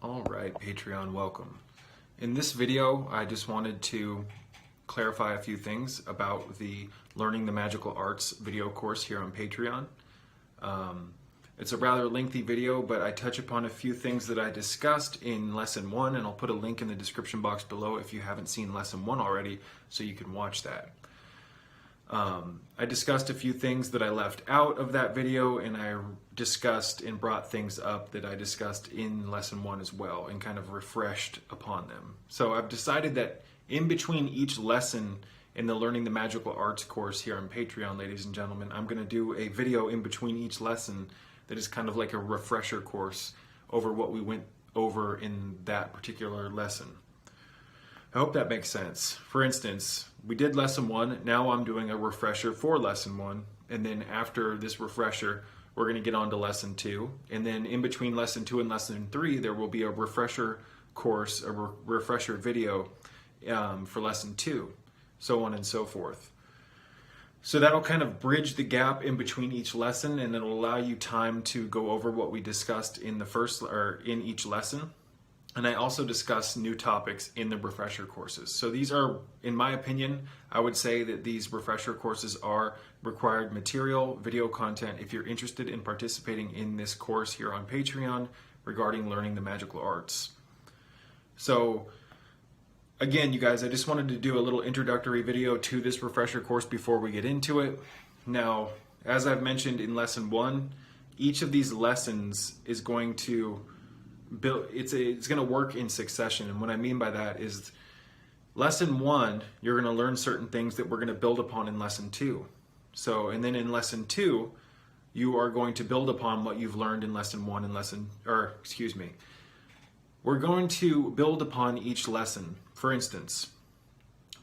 All right, Patreon, welcome. In this video, I just wanted to clarify a few things about the Learning the Magical Arts video course here on Patreon. It's a rather lengthy video, but I touch upon a few things that I discussed in Lesson 1, and I'll put a link in the description box below if you haven't seen Lesson 1 already, so you can watch that. I discussed a few things that I left out of that video, and I discussed and brought things up that I discussed in Lesson 1 as well, and kind of refreshed upon them. So I've decided that in between each lesson in the Learning the Magical Arts course here on Patreon, ladies and gentlemen, I'm going to do a video in between each lesson that is kind of like a refresher course over what we went over in that particular lesson. I hope that makes sense. For instance, we did Lesson 1, now I'm doing a refresher for Lesson 1, and then after this refresher, we're going to get on to Lesson 2, and then in between Lesson 2 and Lesson 3, there will be a refresher course, a refresher video for Lesson 2, so on and so forth. So that'll kind of bridge the gap in between each lesson, and it'll allow you time to go over what we discussed in the first or in each lesson. And I also discuss new topics in the refresher courses. So these are, in my opinion, I would say that these refresher courses are required material, video content, if you're interested in participating in this course here on Patreon regarding learning the magical arts. So again, you guys, I just wanted to do a little introductory video to this refresher course before we get into it. Now, as I've mentioned in Lesson 1, each of these lessons is going to it's going to work in succession, and what I mean by that is Lesson 1, you're going to learn certain things that we're going to build upon in Lesson 2. So, and then in Lesson 2, you are going to build upon what you've learned in Lesson 1 and we're going to build upon each lesson. For instance,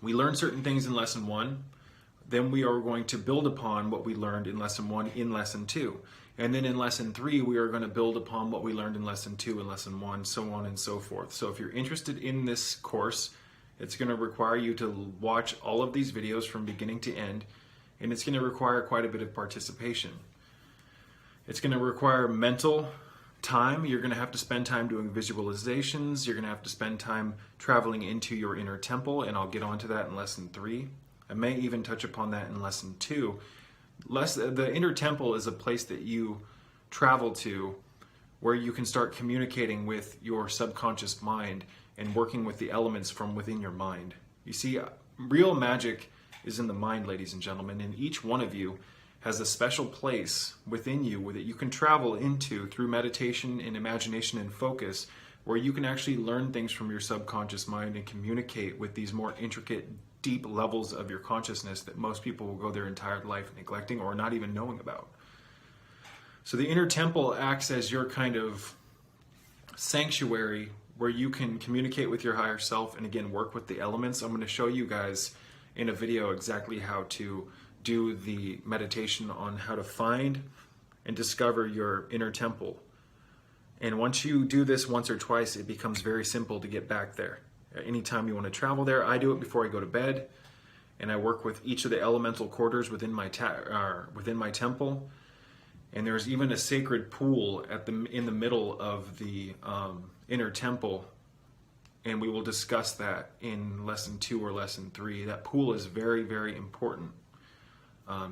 we learned certain things in Lesson 1, then we are going to build upon what we learned in Lesson 1 in Lesson 2. And then in Lesson 3, we are going to build upon what we learned in Lesson 2 and Lesson 1, so on and so forth. So if you're interested in this course, it's going to require you to watch all of these videos from beginning to end, and it's going to require quite a bit of participation. It's going to require mental time. You're going to have to spend time doing visualizations. You're going to have to spend time traveling into your inner temple, and I'll get onto that in Lesson 3. I may even touch upon that in Lesson 2. The inner temple is a place that you travel to where you can start communicating with your subconscious mind and working with the elements from within your mind. You see, real magic is in the mind, ladies and gentlemen, and each one of you has a special place within you that you can travel into through meditation and imagination and focus, where you can actually learn things from your subconscious mind and communicate with these more intricate, deep levels of your consciousness that most people will go their entire life neglecting or not even knowing about. So the inner temple acts as your kind of sanctuary where you can communicate with your higher self and again work with the elements. I'm going to show you guys in a video exactly how to do the meditation on how to find and discover your inner temple. And once you do this once or twice, it becomes very simple to get back there. Anytime you want to travel there, I do it before I go to bed, and I work with each of the elemental quarters within my temple. And there's even a sacred pool in the middle of the inner temple, and we will discuss that in Lesson 2 or Lesson 3. That pool is very, very important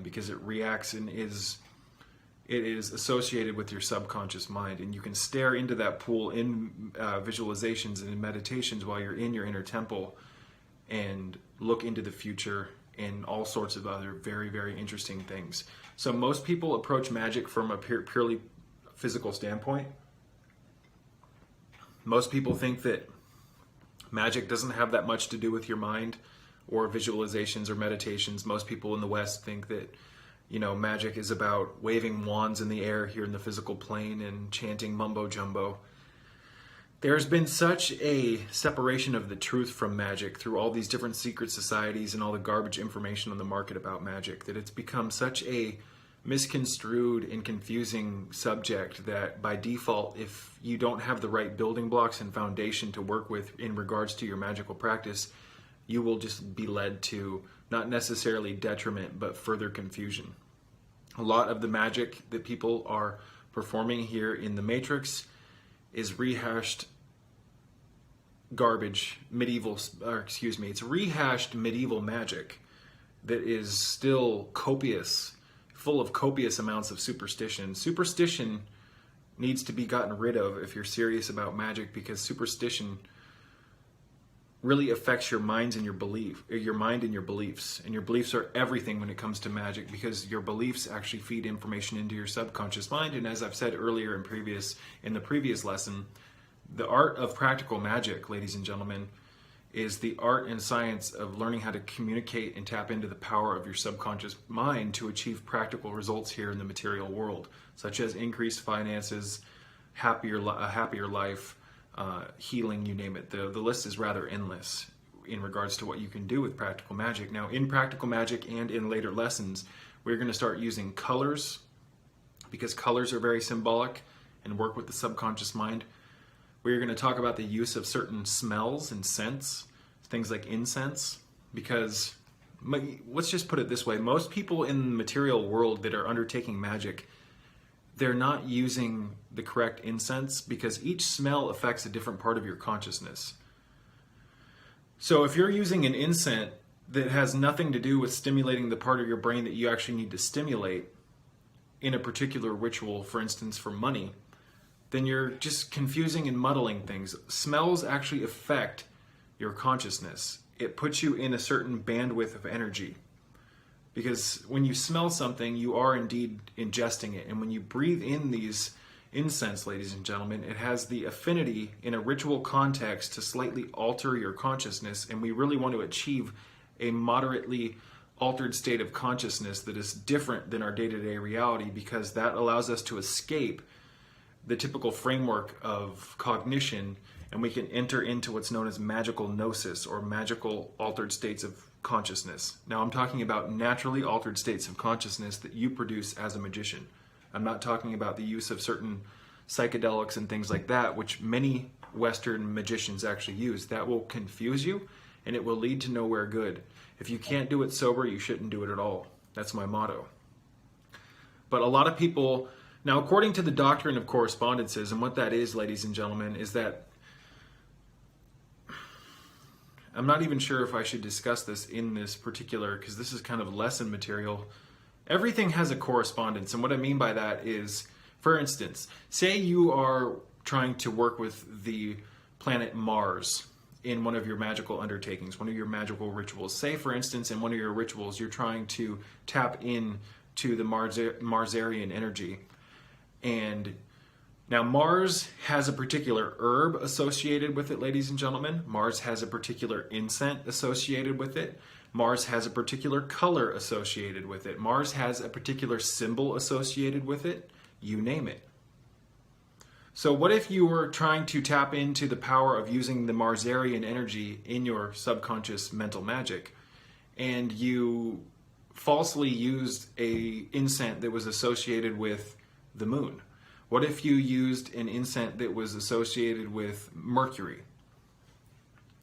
because it reacts and it is associated with your subconscious mind, and you can stare into that pool in visualizations and in meditations while you're in your inner temple and look into the future and all sorts of other very, very interesting things. So most people approach magic from a purely physical standpoint. Most people think that magic doesn't have that much to do with your mind or visualizations or meditations. Most people in the West think that magic is about waving wands in the air here in the physical plane and chanting mumbo jumbo. There's been such a separation of the truth from magic through all these different secret societies and all the garbage information on the market about magic that it's become such a misconstrued and confusing subject that by default, if you don't have the right building blocks and foundation to work with in regards to your magical practice, you will just be led to not necessarily detriment, but further confusion. A lot of the magic that people are performing here in the Matrix is rehashed garbage medieval, or excuse me, it's rehashed medieval magic that is still copious, full of copious amounts of superstition. Superstition needs to be gotten rid of if you're serious about magic, because superstition really affects your minds and your mind and your beliefs. And your beliefs are everything when it comes to magic, because your beliefs actually feed information into your subconscious mind. And as I've said earlier in the previous lesson, the art of practical magic, ladies and gentlemen, is the art and science of learning how to communicate and tap into the power of your subconscious mind to achieve practical results here in the material world, such as increased finances, a happier life, healing, you name it. The list is rather endless in regards to what you can do with practical magic. Now, in practical magic and in later lessons, we're going to start using colors, because colors are very symbolic and work with the subconscious mind. We're going to talk about the use of certain smells and scents, things like incense, because let's just put it this way. Most people in the material world that are undertaking magic, they're not using the correct incense, because each smell affects a different part of your consciousness. So if you're using an incense that has nothing to do with stimulating the part of your brain that you actually need to stimulate in a particular ritual, for instance, for money, then you're just confusing and muddling things. Smells actually affect your consciousness. It puts you in a certain bandwidth of energy. Because when you smell something, you are indeed ingesting it. And when you breathe in these incense, ladies and gentlemen, it has the affinity in a ritual context to slightly alter your consciousness. And we really want to achieve a moderately altered state of consciousness that is different than our day-to-day reality, because that allows us to escape the typical framework of cognition, and we can enter into what's known as magical gnosis, or magical altered states of consciousness. Now, I'm talking about naturally altered states of consciousness that you produce as a magician. I'm not talking about the use of certain psychedelics and things like that, which many Western magicians actually use. That will confuse you, and it will lead to nowhere good. If you can't do it sober, you shouldn't do it at all. That's my motto. But a lot of people... Now, according to the doctrine of correspondences, and what that is, ladies and gentlemen, is that I'm not even sure if I should discuss this in this particular, because this is kind of lesson material. Everything has a correspondence, and what I mean by that is, for instance, say you are trying to work with the planet Mars in one of your magical undertakings, one of your magical rituals. Say, for instance, in one of your rituals, you're trying to tap in to the Marsarian energy. And now Mars has a particular herb associated with it, ladies and gentlemen. Mars has a particular incense associated with it. Mars has a particular color associated with it. Mars has a particular symbol associated with it. You name it. So what if you were trying to tap into the power of using the Marsarian energy in your subconscious mental magic, and you falsely used a incense that was associated with the moon? What if you used an incense that was associated with Mercury?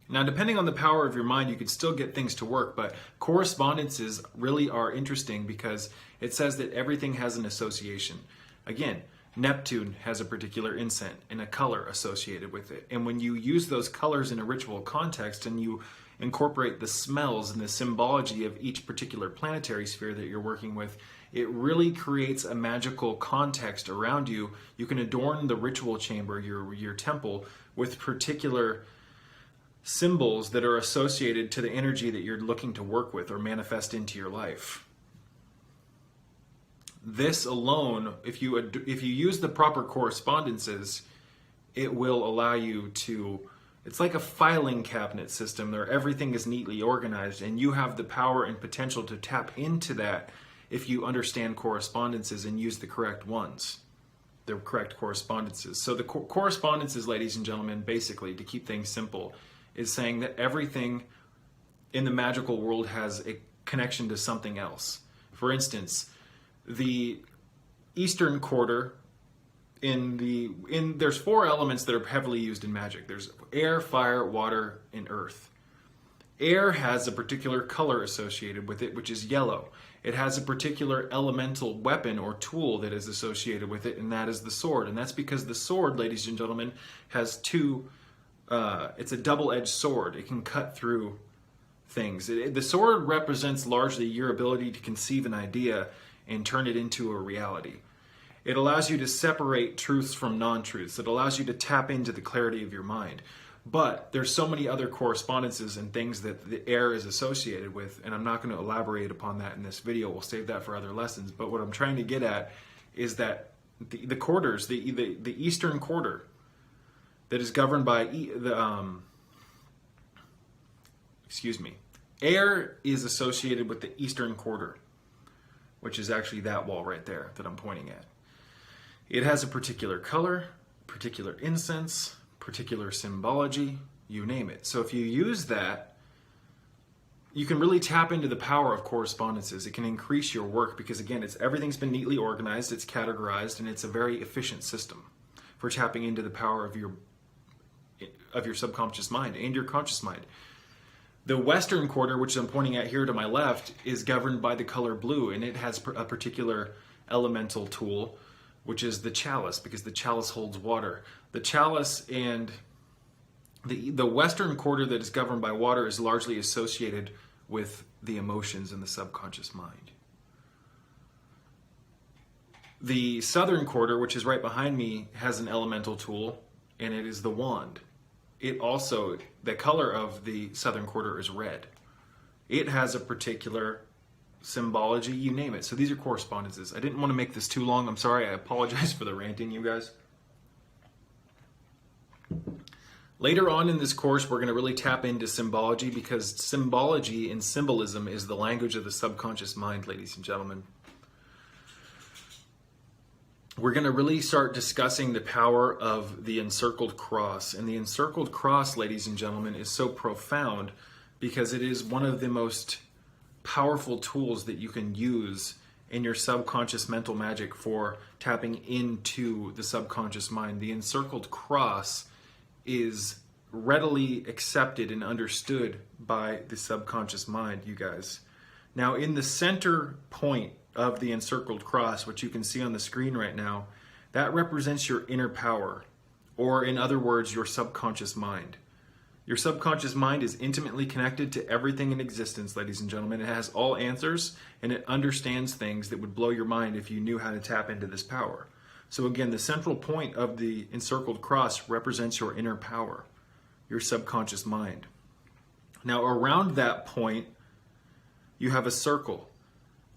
Now, depending on the power of your mind, you could still get things to work, but correspondences really are interesting because it says that everything has an association. Again, Neptune has a particular incense and a color associated with it. And when you use those colors in a ritual context and you incorporate the smells and the symbology of each particular planetary sphere that you're working with, it really creates a magical context around you. You can adorn the ritual chamber, your temple, with particular symbols that are associated to the energy that you're looking to work with or manifest into your life. This alone, if you use the proper correspondences, it will allow you to... It's like a filing cabinet system where everything is neatly organized, and you have the power and potential to tap into that if you understand correspondences and use the correct ones, the correct correspondences. So the correspondences, ladies and gentlemen, basically, to keep things simple, is saying that everything in the magical world has a connection to something else. For instance, the Eastern Quarter, there's 4 elements that are heavily used in magic. There's air, fire, water, and earth. Air has a particular color associated with it, which is yellow. It has a particular elemental weapon or tool that is associated with it, and that is the sword. And that's because the sword, ladies and gentlemen, has 2 it's a double-edged sword. It can cut through things. The sword represents largely your ability to conceive an idea and turn it into a reality. It allows you to separate truths from non-truths. It allows you to tap into the clarity of your mind. But there's so many other correspondences and things that the air is associated with, and I'm not going to elaborate upon that in this video. We'll save that for other lessons. But what I'm trying to get at is that the quarters, the eastern quarter, that is governed by air is associated with the eastern quarter, which is actually that wall right there that I'm pointing at. It has a particular color, particular incense, particular symbology, you name it. So if you use that, you can really tap into the power of correspondences. It can increase your work because, again, everything's been neatly organized, it's categorized, and it's a very efficient system for tapping into the power of your subconscious mind and your conscious mind. The western quarter, which I'm pointing at here to my left, is governed by the color blue, and it has a particular elemental tool, which is the chalice, because the chalice holds water. The chalice and the western quarter that is governed by water is largely associated with the emotions in the subconscious mind. The southern quarter, which is right behind me, has an elemental tool, and it is the wand. It also, the color of the southern quarter is red. It has a particular symbology, you name it. So these are correspondences. I didn't want to make this too long. I'm sorry. I apologize for the ranting, you guys. Later on in this course, we're going to really tap into symbology, because symbology and symbolism is the language of the subconscious mind, ladies and gentlemen. We're going to really start discussing the power of the encircled cross. And the encircled cross, ladies and gentlemen, is so profound because it is one of the most powerful tools that you can use in your subconscious mental magic for tapping into the subconscious mind. The encircled cross is readily accepted and understood by the subconscious mind, you guys. Now, in the center point of the encircled cross, which you can see on the screen right now, that represents your inner power, or in other words, your subconscious mind. Your subconscious mind is intimately connected to everything in existence, ladies and gentlemen. It has all answers, and it understands things that would blow your mind if you knew how to tap into this power. So again, the central point of the encircled cross represents your inner power, your subconscious mind. Now, around that point, you have a circle,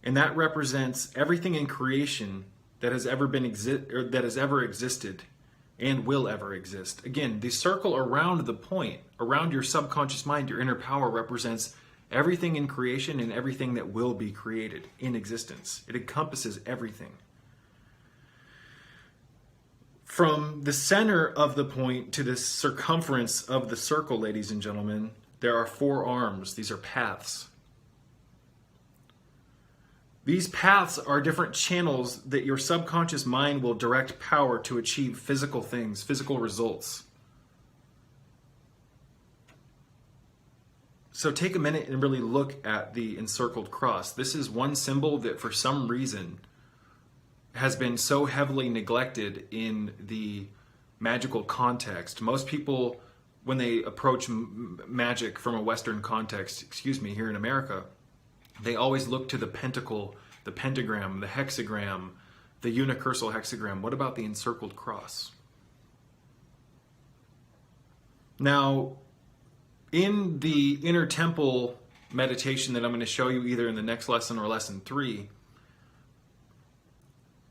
and that represents everything in creation that has ever existed and will ever exist. Again, the circle around the point, around your subconscious mind, your inner power, represents everything in creation and everything that will be created in existence. It encompasses everything. From the center of the point to the circumference of the circle, ladies and gentlemen, there are 4 arms. These are paths. These paths are different channels that your subconscious mind will direct power to achieve physical things, physical results. So take a minute and really look at the encircled cross. This is one symbol that for some reason has been so heavily neglected in the magical context. Most people, when they approach magic from a Western context, here in America, they always look to the pentacle, the pentagram, the hexagram, the unicursal hexagram. What about the encircled cross? Now, in the inner temple meditation that I'm going to show you either in the next lesson or lesson 3,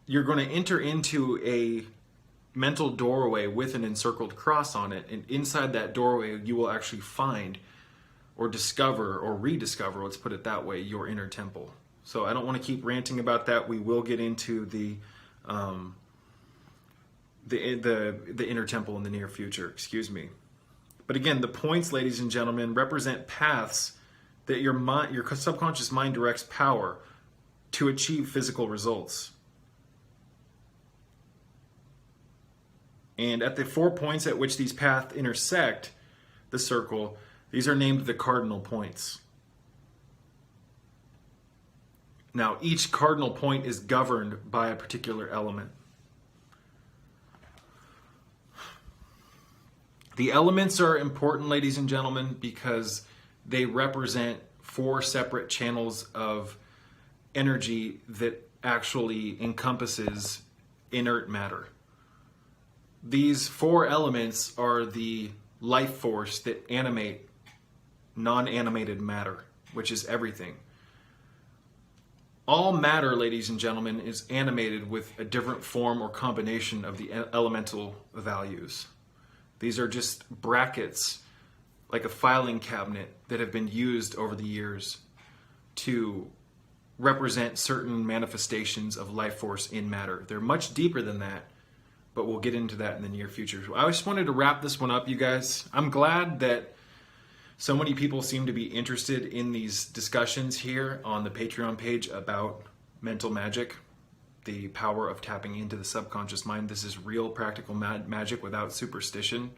you're going to enter into a mental doorway with an encircled cross on it, and inside that doorway you will actually find or discover or rediscover, let's put it that way, your inner temple. So I don't want to keep ranting about that. We will get into the inner temple in the near future, But again, the points, ladies and gentlemen, represent paths that your subconscious mind directs power to achieve physical results. And at the 4 points at which these paths intersect the circle, these are named the cardinal points. Now, each cardinal point is governed by a particular element. The elements are important, ladies and gentlemen, because they represent 4 separate channels of energy that actually encompasses inert matter. These 4 elements are the life force that animate non-animated matter, which is everything. All matter, ladies and gentlemen, is animated with a different form or combination of the elemental values. These are just brackets, like a filing cabinet, that have been used over the years to represent certain manifestations of life force in matter. They're much deeper than that, but we'll get into that in the near future. I just wanted to wrap this one up, you guys. I'm glad that so many people seem to be interested in these discussions here on the Patreon page about mental magic, the power of tapping into the subconscious mind. This is real practical magic without superstition.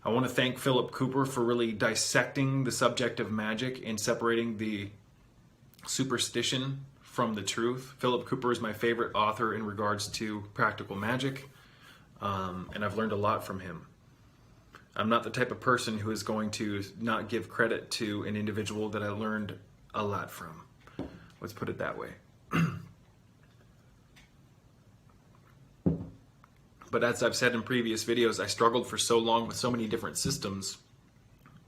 I want to thank Philip Cooper for really dissecting the subject of magic and separating the superstition from the truth. Philip Cooper is my favorite author in regards to practical magic, and I've learned a lot from him. I'm not the type of person who is going to not give credit to an individual that I learned a lot from. Let's put it that way. But as I've said in previous videos, I struggled for so long with so many different systems.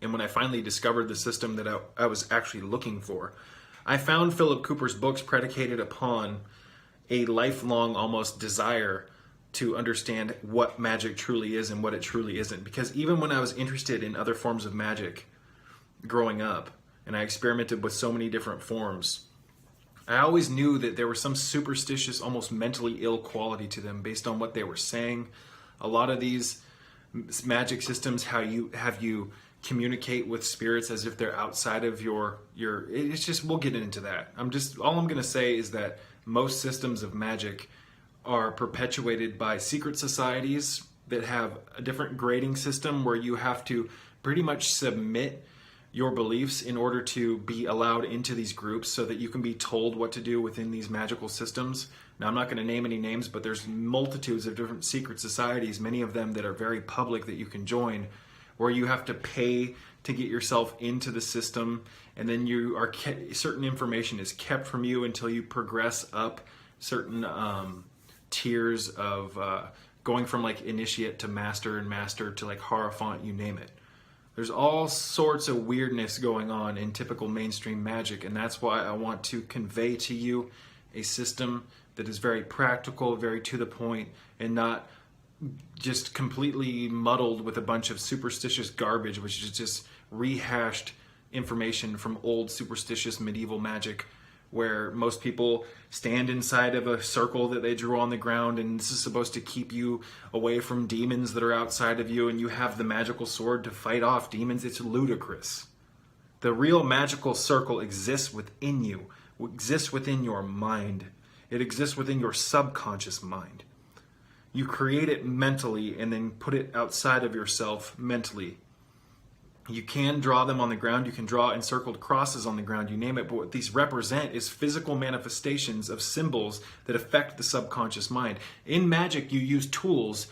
And when I finally discovered the system that I was actually looking for, I found Philip Cooper's books predicated upon a lifelong almost desire to understand what magic truly is and what it truly isn't. Because even when I was interested in other forms of magic growing up, and I experimented with so many different forms, I always knew that there was some superstitious, almost mentally ill quality to them based on what they were saying. A lot of these magic systems, have you communicate with spirits as if they're outside of your it's just, we'll get into that. All I'm going to say is that most systems of magic are perpetuated by secret societies that have a different grading system where you have to pretty much submit your beliefs in order to be allowed into these groups so that you can be told what to do within these magical systems. Now, I'm not going to name any names, but there's multitudes of different secret societies, many of them that are very public that you can join, where you have to pay to get yourself into the system, and then certain information is kept from you until you progress up certain tiers of going from like initiate to master and master to like Hierophant, you name it. There's all sorts of weirdness going on in typical mainstream magic, and that's why I want to convey to you a system that is very practical, very to the point, and not just completely muddled with a bunch of superstitious garbage, which is just rehashed information from old superstitious medieval magic, where most people stand inside of a circle that they drew on the ground, and this is supposed to keep you away from demons that are outside of you, and you have the magical sword to fight off demons. It's ludicrous. The real magical circle exists within you, exists within your mind. It exists within your subconscious mind. You create it mentally and then put it outside of yourself mentally. You can draw them on the ground, you can draw encircled crosses on the ground, you name it, but what these represent is physical manifestations of symbols that affect the subconscious mind. In magic, you use tools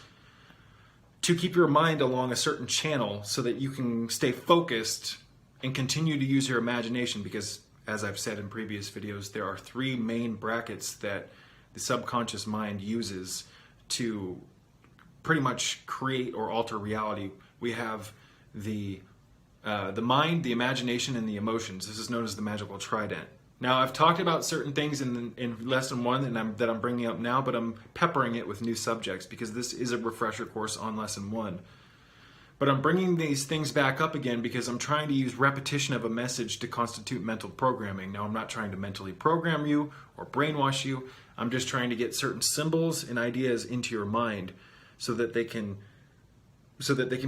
to keep your mind along a certain channel so that you can stay focused and continue to use your imagination, because, as I've said in previous videos, there are 3 main brackets that the subconscious mind uses to pretty much create or alter reality. We have the mind, the imagination, and the emotions. This is known as the magical trident. Now, I've talked about certain things in lesson 1 that I'm bringing up now, but I'm peppering it with new subjects because this is a refresher course on lesson 1. But I'm bringing these things back up again because I'm trying to use repetition of a message to constitute mental programming. Now, I'm not trying to mentally program you or brainwash you. I'm just trying to get certain symbols and ideas into your mind so that they can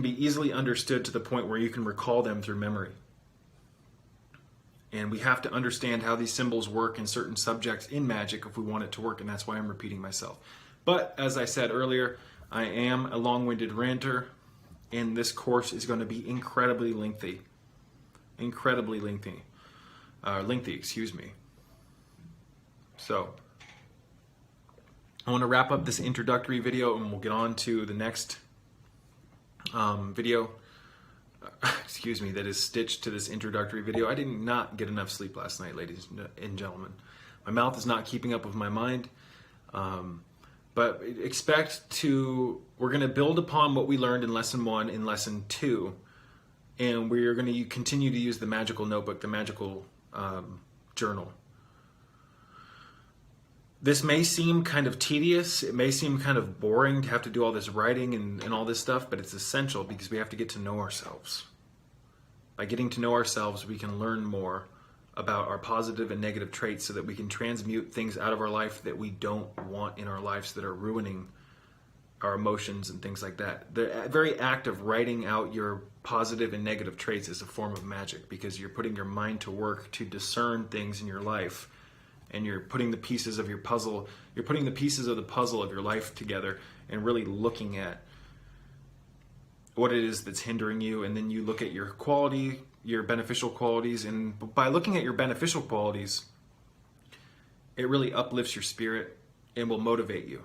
be easily understood to the point where you can recall them through memory. And we have to understand how these symbols work in certain subjects in magic if we want it to work, and that's why I'm repeating myself. But as I said earlier, I am a long-winded ranter, and this course is going to be incredibly lengthy. Incredibly lengthy. Excuse me. So, I want to wrap up this introductory video, and we'll get on to the next video, excuse me, that is stitched to this introductory video. I did not get enough sleep last night, ladies and gentlemen. My mouth is not keeping up with my mind. But we're going to build upon what we learned in lesson 1 in lesson 2. And we're going to continue to use the Magickal notebook, the Magickal journal. This may seem kind of tedious. It may seem kind of boring to have to do all this writing and all this stuff, but it's essential because we have to get to know ourselves. By getting to know ourselves, we can learn more about our positive and negative traits so that we can transmute things out of our life that we don't want in our lives, that are ruining our emotions and things like that. The very act of writing out your positive and negative traits is a form of magic, because you're putting your mind to work to discern things in your life, and you're putting the pieces of your puzzle, you're putting the pieces of the puzzle of your life together and really looking at what it is that's hindering you. And then you look at your beneficial qualities, and by looking at your beneficial qualities, it really uplifts your spirit and will motivate you.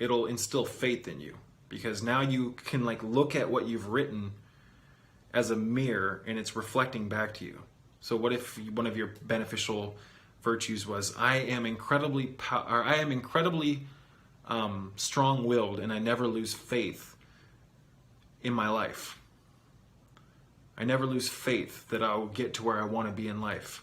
It'll instill faith in you, because now you can look at what you've written as a mirror and it's reflecting back to you. So what if one of your beneficial virtues was, I am incredibly strong-willed, and I never lose faith in my life. I never lose faith that I'll get to where I want to be in life.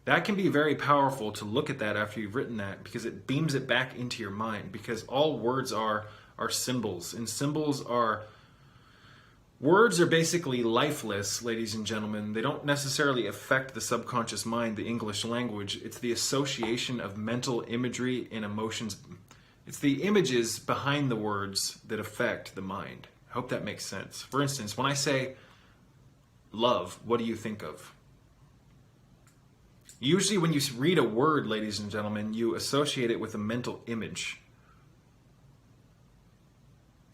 That can be very powerful to look at that after you've written that, because it beams it back into your mind, because all words are symbols, and words are basically lifeless, ladies and gentlemen. They don't necessarily affect the subconscious mind, the English language. It's the association of mental imagery and emotions. It's the images behind the words that affect the mind. I hope that makes sense. For instance, when I say love, what do you think of? Usually when you read a word, ladies and gentlemen, you associate it with a mental image.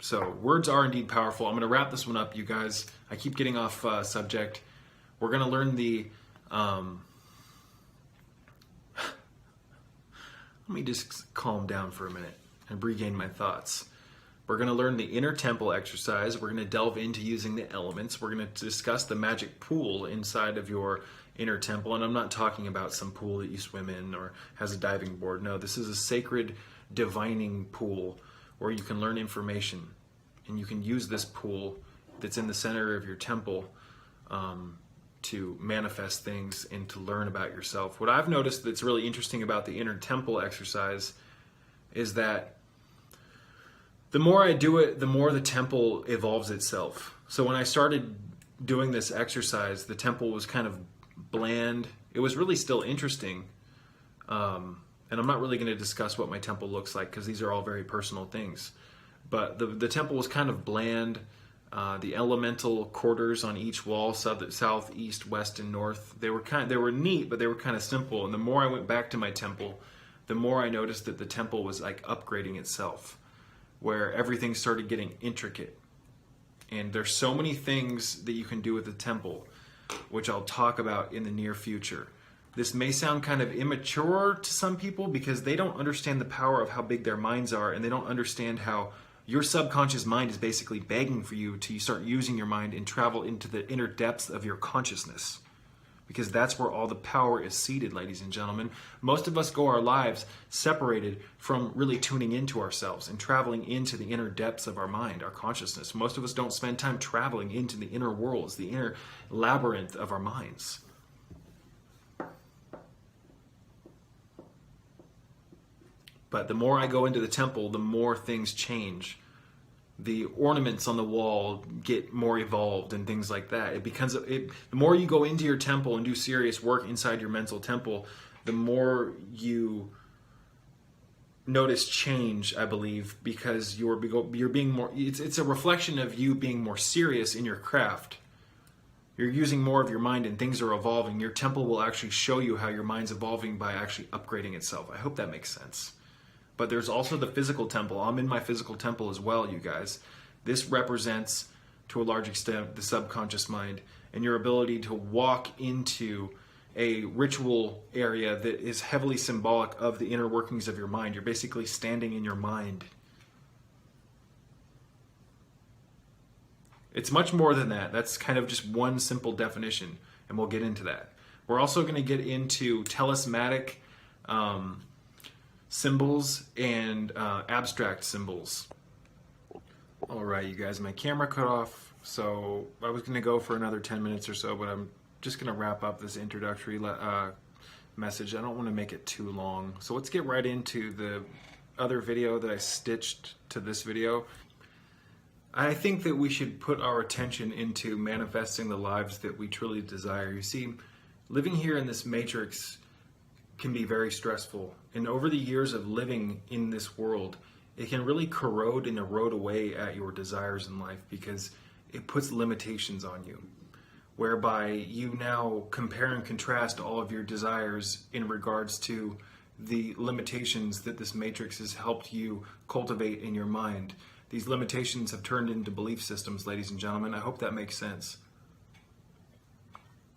So words are indeed powerful. I'm going to wrap this one up, you guys. I keep getting off subject. We're going to learn the... let me just calm down for a minute and regain my thoughts. We're going to learn the inner temple exercise. We're going to delve into using the elements. We're going to discuss the magic pool inside of your inner temple. And I'm not talking about some pool that you swim in or has a diving board. No, this is a sacred divining pool where you can learn information, and you can use this pool that's in the center of your temple to manifest things and to learn about yourself. What I've noticed that's really interesting about the inner temple exercise is that the more I do it, the more the temple evolves itself. So when I started doing this exercise, the temple was kind of bland. It was really still interesting. And I'm not really going to discuss what my temple looks like, because these are all very personal things. But the temple was kind of bland. The elemental quarters on each wall, south, east, west, and north, they were neat, but they were kind of simple. And the more I went back to my temple, the more I noticed that the temple was upgrading itself, where everything started getting intricate. And there's so many things that you can do with the temple, which I'll talk about in the near future. This may sound kind of immature to some people because they don't understand the power of how big their minds are, and they don't understand how your subconscious mind is basically begging for you to start using your mind and travel into the inner depths of your consciousness. Because that's where all the power is seated, ladies and gentlemen. Most of us go our lives separated from really tuning into ourselves and traveling into the inner depths of our mind, our consciousness. Most of us don't spend time traveling into the inner worlds, the inner labyrinth of our minds. But the more I go into the temple, the more things change. The ornaments on the wall get more evolved and things like that. The more you go into your temple and do serious work inside your mental temple, the more you notice change, I believe, because you're being more. It's a reflection of you being more serious in your craft. You're using more of your mind and things are evolving. Your temple will actually show you how your mind's evolving by actually upgrading itself. I hope that makes sense. But there's also the physical temple. I'm in my physical temple as well, you guys. This represents, to a large extent, the subconscious mind and your ability to walk into a ritual area that is heavily symbolic of the inner workings of your mind. You're basically standing in your mind. It's much more than that. That's kind of just one simple definition, and we'll get into that. We're also going to get into talismanic symbols and abstract symbols. All right, you guys, my camera cut off, so I was going to go for another 10 minutes or so, but I'm just going to wrap up this introductory message. I don't want to make it too long. So let's get right into the other video that I stitched to this video. I think that we should put our attention into manifesting the lives that we truly desire. You see, living here in this matrix can be very stressful. And over the years of living in this world, it can really corrode and erode away at your desires in life because it puts limitations on you, whereby you now compare and contrast all of your desires in regards to the limitations that this matrix has helped you cultivate in your mind. These limitations have turned into belief systems, ladies and gentlemen. I hope that makes sense.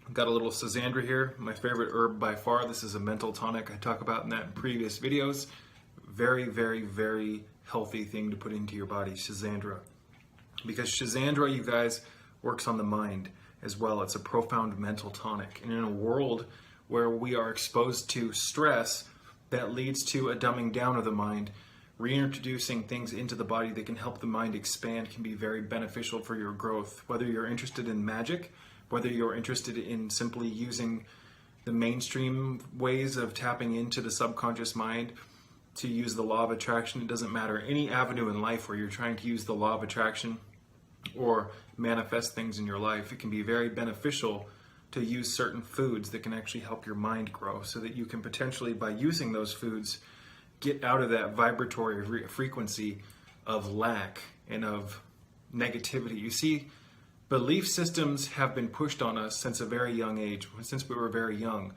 I've got a little Schisandra here, my favorite herb by far. This is a mental tonic. I talk about in that in previous videos. Very, very, very healthy thing to put into your body, Schisandra. Because Schisandra, you guys, works on the mind as well. It's a profound mental tonic. And in a world where we are exposed to stress that leads to a dumbing down of the mind, reintroducing things into the body that can help the mind expand can be very beneficial for your growth. Whether you're interested in magic, whether you're interested in simply using the mainstream ways of tapping into the subconscious mind to use the law of attraction, it doesn't matter. Any avenue in life where you're trying to use the law of attraction or manifest things in your life, it can be very beneficial to use certain foods that can actually help your mind grow so that you can potentially, by using those foods, get out of that vibratory frequency of lack and of negativity. You see, belief systems have been pushed on us since a very young age, since we were very young.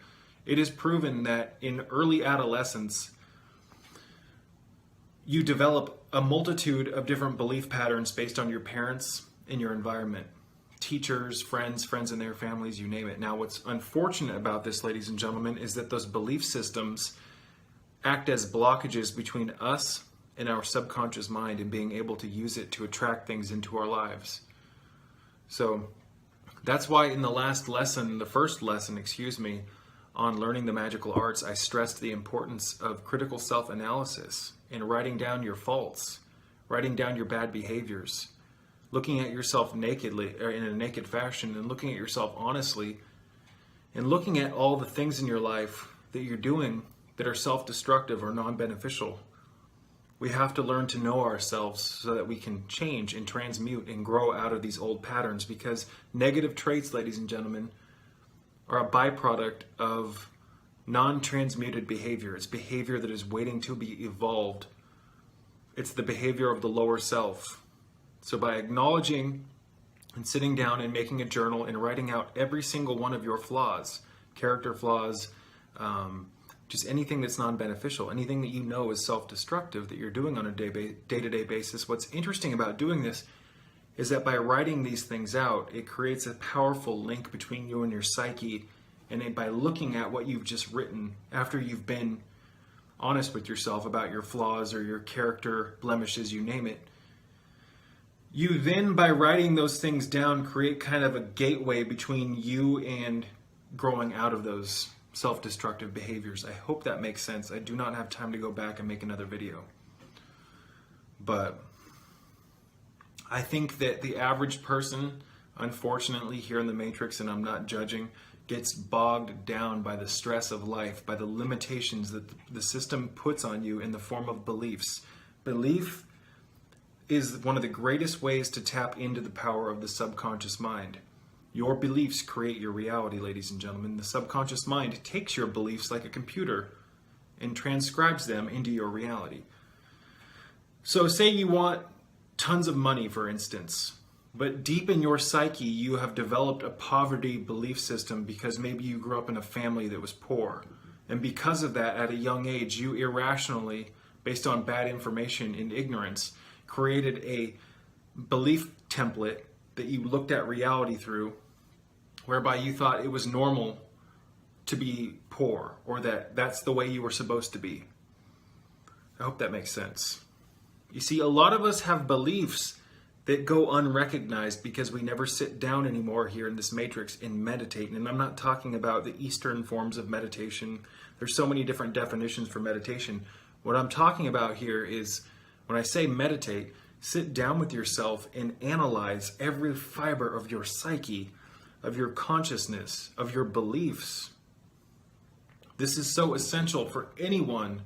It is proven that in early adolescence, you develop a multitude of different belief patterns based on your parents and your environment. Teachers, friends and their families, you name it. Now, what's unfortunate about this, ladies and gentlemen, is that those belief systems act as blockages between us and our subconscious mind and being able to use it to attract things into our lives. So that's why in the last lesson, the first lesson, on learning the magical arts, I stressed the importance of critical self-analysis and writing down your faults, writing down your bad behaviors, looking at yourself nakedly or in a naked fashion and looking at yourself honestly and looking at all the things in your life that you're doing that are self-destructive or non-beneficial. We have to learn to know ourselves so that we can change and transmute and grow out of these old patterns, because negative traits, ladies and gentlemen, are a byproduct of non-transmuted behavior. It's behavior that is waiting to be evolved. It's the behavior of the lower self. So by acknowledging and sitting down and making a journal and writing out every single one of your flaws, character flaws, just anything that's non-beneficial, anything that you know is self-destructive that you're doing on a day-to-day basis. What's interesting about doing this is that by writing these things out, it creates a powerful link between you and your psyche. And by looking at what you've just written, after you've been honest with yourself about your flaws or your character blemishes, you name it, you then, by writing those things down, create kind of a gateway between you and growing out of those self-destructive behaviors. I hope that makes sense. I do not have time to go back and make another video. But I think that the average person, unfortunately, here in the Matrix, and I'm not judging, gets bogged down by the stress of life, by the limitations that the system puts on you in the form of beliefs. Belief is one of the greatest ways to tap into the power of the subconscious mind. Your beliefs create your reality, ladies and gentlemen. The subconscious mind takes your beliefs like a computer and transcribes them into your reality. So say you want tons of money, for instance, but deep in your psyche, you have developed a poverty belief system because maybe you grew up in a family that was poor. And because of that, at a young age, you irrationally, based on bad information and ignorance, created a belief template that you looked at reality through, whereby you thought it was normal to be poor, or that that's the way you were supposed to be. I hope that makes sense. You see, a lot of us have beliefs that go unrecognized because we never sit down anymore here in this matrix and meditate. And I'm not talking about the Eastern forms of meditation. There's so many different definitions for meditation. What I'm talking about here is, when I say meditate, sit down with yourself and analyze every fiber of your psyche, of your consciousness, of your beliefs. This is so essential for anyone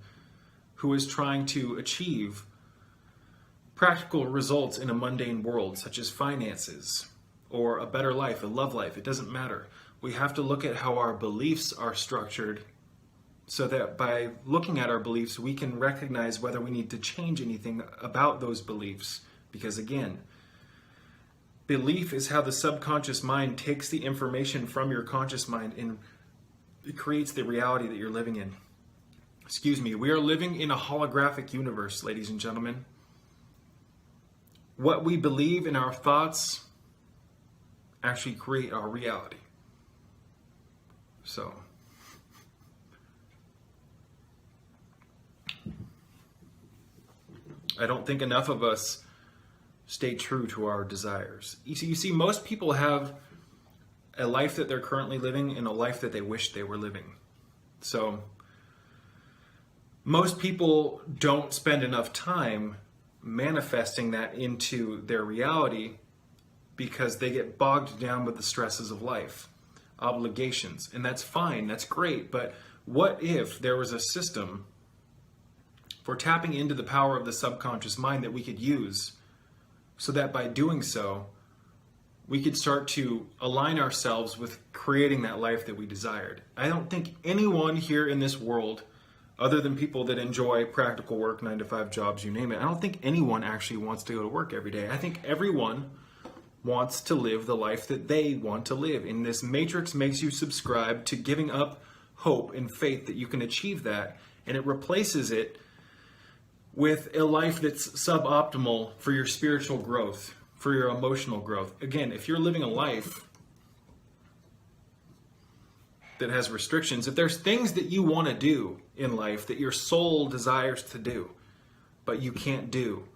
who is trying to achieve practical results in a mundane world, such as finances or a better life, a love life. It doesn't matter. We have to look at how our beliefs are structured, so that by looking at our beliefs, we can recognize whether we need to change anything about those beliefs. Because again, belief is how the subconscious mind takes the information from your conscious mind and it creates the reality that you're living in. Excuse me, we are living in a holographic universe, ladies and gentlemen. What we believe in our thoughts actually create our reality. So, I don't think enough of us stay true to our desires. You see, most people have a life that they're currently living and a life that they wish they were living. So, most people don't spend enough time manifesting that into their reality because they get bogged down with the stresses of life, obligations, and that's fine, that's great, but what if there was a system for tapping into the power of the subconscious mind that we could use, so that by doing so, we could start to align ourselves with creating that life that we desired? I don't think anyone here in this world, other than people that enjoy practical work, 9-to-5 jobs, you name it, I don't think anyone actually wants to go to work every day. I think everyone wants to live the life that they want to live. And this matrix makes you subscribe to giving up hope and faith that you can achieve that, and it replaces it with a life that's suboptimal for your spiritual growth, for your emotional growth. Again, if you're living a life that has restrictions, if there's things that you want to do in life that your soul desires to do, but you can't do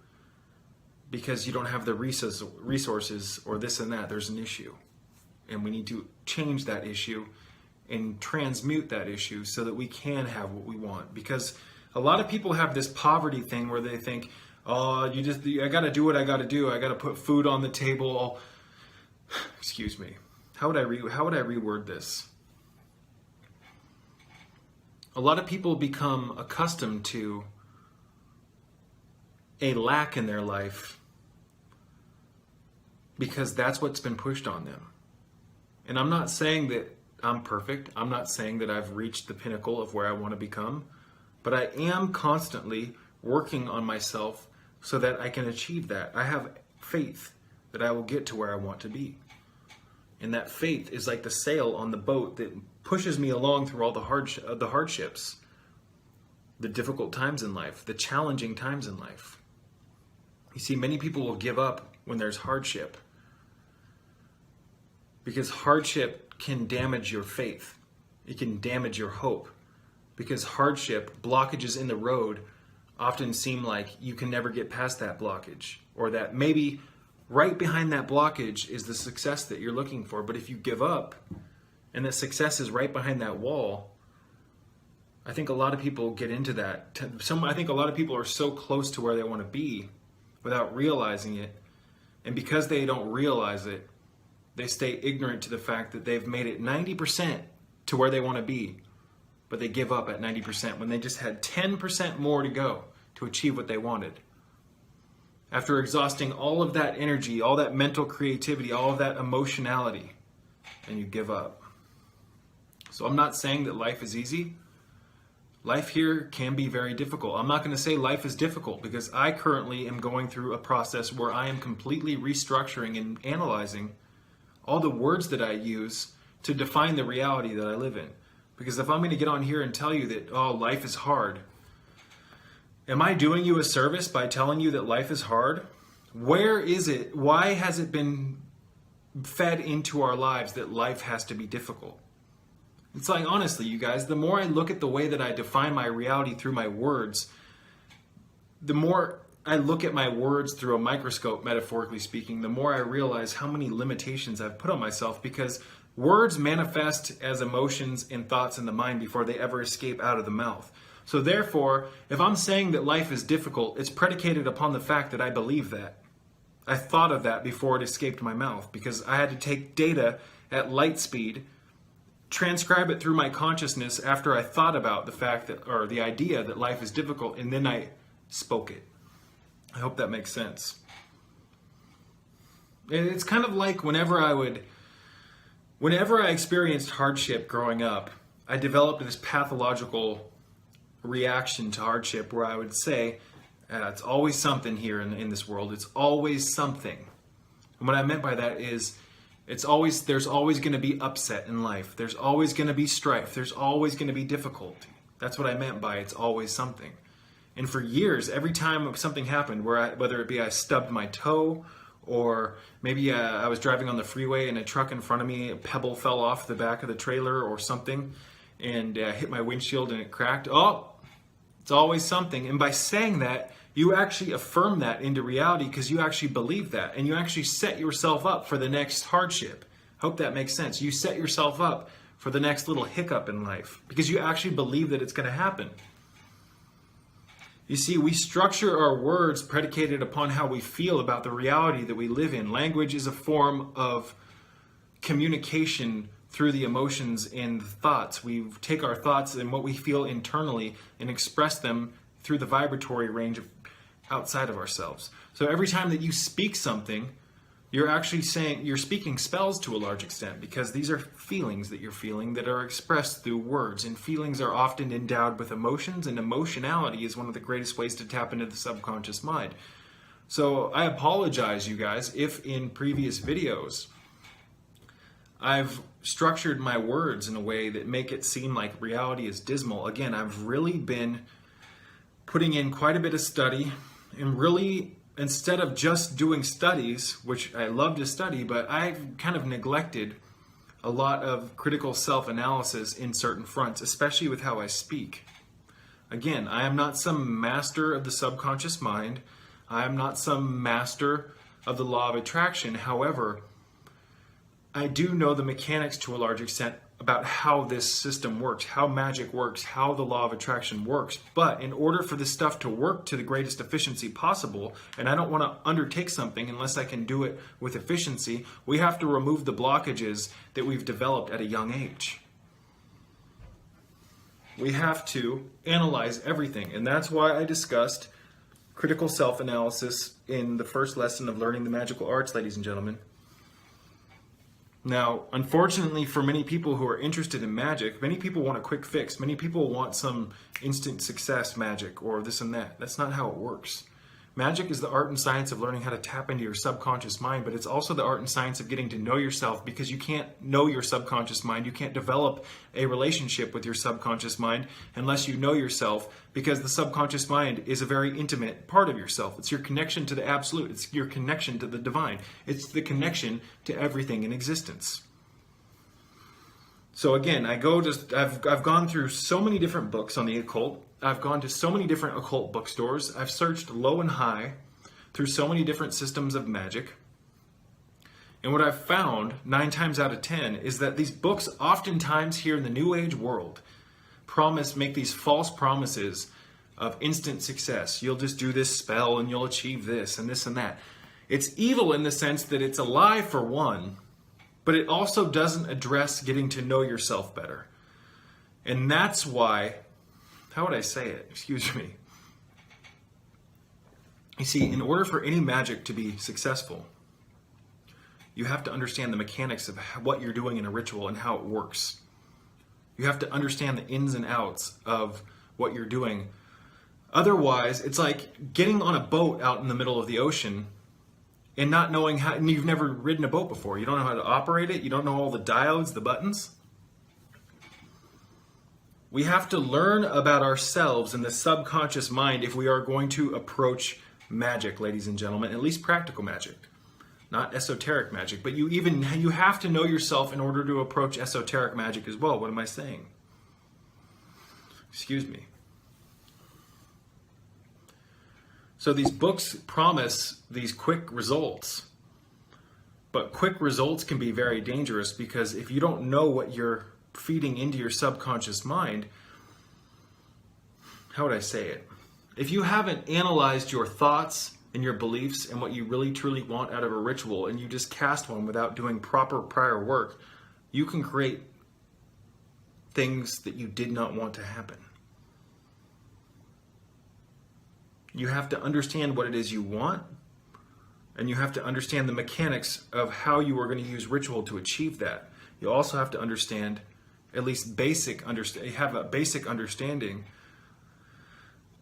because you don't have the resources or this and that, there's an issue. And we need to change that issue and transmute that issue so that we can have what we want. Because a lot of people have this poverty thing where they think, oh, I got to do what I got to do. I got to put food on the table. Excuse me. How would I reword this? A lot of people become accustomed to a lack in their life because that's what's been pushed on them. And I'm not saying that I'm perfect. I'm not saying that I've reached the pinnacle of where I want to become. But I am constantly working on myself so that I can achieve that. I have faith that I will get to where I want to be. And that faith is like the sail on the boat that pushes me along through all the hardships, the difficult times in life, the challenging times in life. You see, many people will give up when there's hardship, because hardship can damage your faith. It can damage your hope. Because hardship, blockages in the road, often seem like you can never get past that blockage, or that maybe right behind that blockage is the success that you're looking for. But if you give up and that success is right behind that wall, I think a lot of people get into that. I think a lot of people are so close to where they want to be without realizing it. And because they don't realize it, they stay ignorant to the fact that they've made it 90% to where they want to be. But they give up at 90% when they just had 10% more to go to achieve what they wanted. After exhausting all of that energy, all that mental creativity, all of that emotionality, and you give up. So I'm not saying that life is easy. Life here can be very difficult. I'm not going to say life is difficult, because I currently am going through a process where I am completely restructuring and analyzing all the words that I use to define the reality that I live in. Because if I'm going to get on here and tell you that, oh, life is hard, am I doing you a service by telling you that life is hard? Where is it? Why has it been fed into our lives that life has to be difficult? It's like, honestly, you guys, the more I look at the way that I define my reality through my words, the more I look at my words through a microscope, metaphorically speaking, the more I realize how many limitations I've put on myself, because words manifest as emotions and thoughts in the mind before they ever escape out of the mouth. So therefore, if I'm saying that life is difficult, it's predicated upon the fact that I believe that. I thought of that before it escaped my mouth, because I had to take data at light speed, transcribe it through my consciousness after I thought about the fact that, or the idea that life is difficult, and then I spoke it. I hope that makes sense. It's kind of like whenever I experienced hardship growing up, I developed this pathological reaction to hardship where I would say, it's always something here in this world. It's always something. And what I meant by that is, there's always going to be upset in life. There's always going to be strife. There's always going to be difficulty. That's what I meant by it's always something. And for years, every time something happened, whether it be I stubbed my toe, or maybe I was driving on the freeway and a truck in front of me, a pebble fell off the back of the trailer or something, and hit my windshield and it cracked. Oh, it's always something. And by saying that, you actually affirm that into reality, because you actually believe that, and you actually set yourself up for the next hardship. Hope that makes sense. You set yourself up for the next little hiccup in life because you actually believe that it's going to happen. You see, we structure our words predicated upon how we feel about the reality that we live in. Language is a form of communication through the emotions and the thoughts. We take our thoughts and what we feel internally and express them through the vibratory range of outside of ourselves. So every time that you speak something, you're actually you're speaking spells to a large extent, because these are feelings that you're feeling that are expressed through words, and feelings are often endowed with emotions, and emotionality is one of the greatest ways to tap into the subconscious mind. So I apologize, you guys, if in previous videos I've structured my words in a way that make it seem like reality is dismal. Again, I've really been putting in quite a bit of study, and really, instead of just doing studies, which I love to study, but I've kind of neglected a lot of critical self-analysis in certain fronts, especially with how I speak. Again, I am not some master of the subconscious mind. I am not some master of the law of attraction. However, I do know the mechanics to a large extent about how this system works, how magic works, how the law of attraction works. But in order for this stuff to work to the greatest efficiency possible, and I don't want to undertake something unless I can do it with efficiency, we have to remove the blockages that we've developed at a young age. We have to analyze everything, and that's why I discussed critical self-analysis in the first lesson of learning the magical arts, ladies and gentlemen. Now, unfortunately for many people who are interested in magic, many people want a quick fix. Many people want some instant success magic or this and that. That's not how it works. Magic is the art and science of learning how to tap into your subconscious mind, but it's also the art and science of getting to know yourself, because you can't know your subconscious mind. You can't develop a relationship with your subconscious mind unless you know yourself, because the subconscious mind is a very intimate part of yourself. It's your connection to the absolute. It's your connection to the divine. It's the connection to everything in existence. So again, I've gone through so many different books on the occult. I've gone to so many different occult bookstores. I've searched low and high through so many different systems of magic. And what I've found 9 times out of 10 is that these books oftentimes here in the New Age world make these false promises of instant success. You'll just do this spell and you'll achieve this and this and that. It's evil in the sense that it's a lie for one, but it also doesn't address getting to know yourself better. And that's why, how would I say it? Excuse me. You see, in order for any magic to be successful, you have to understand the mechanics of what you're doing in a ritual and how it works. You have to understand the ins and outs of what you're doing. Otherwise, it's like getting on a boat out in the middle of the ocean and not knowing how, and you've never ridden a boat before. You don't know how to operate it. You don't know all the diodes, the buttons. We have to learn about ourselves and the subconscious mind if we are going to approach magic, ladies and gentlemen, at least practical magic, not esoteric magic. But you have to know yourself in order to approach esoteric magic as well. What am I saying? Excuse me. So these books promise these quick results, but quick results can be very dangerous, because if you don't know what you're feeding into your subconscious mind, how would I say it? If you haven't analyzed your thoughts and your beliefs and what you really truly want out of a ritual, and you just cast one without doing proper prior work, you can create things that you did not want to happen. You have to understand what it is you want, and you have to understand the mechanics of how you are going to use ritual to achieve that. You also have to understand, at least have a basic understanding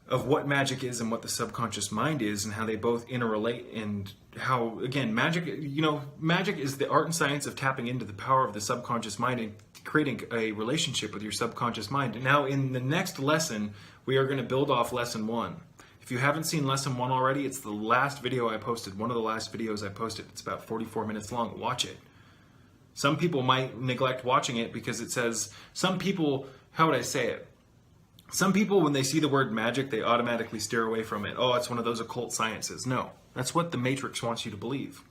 of what magic is and what the subconscious mind is, and how they both interrelate, and how, again, magic is the art and science of tapping into the power of the subconscious mind and creating a relationship with your subconscious mind. Now, in the next lesson, we are going to build off lesson 1. If you haven't seen lesson 1 already, it's the last video I posted, one of the last videos I posted. It's about 44 minutes long. Watch it. Some people might neglect watching it because it says, some people, how would I say it? Some people, when they see the word magic, they automatically steer away from it. Oh, it's one of those occult sciences. No, that's what the Matrix wants you to believe.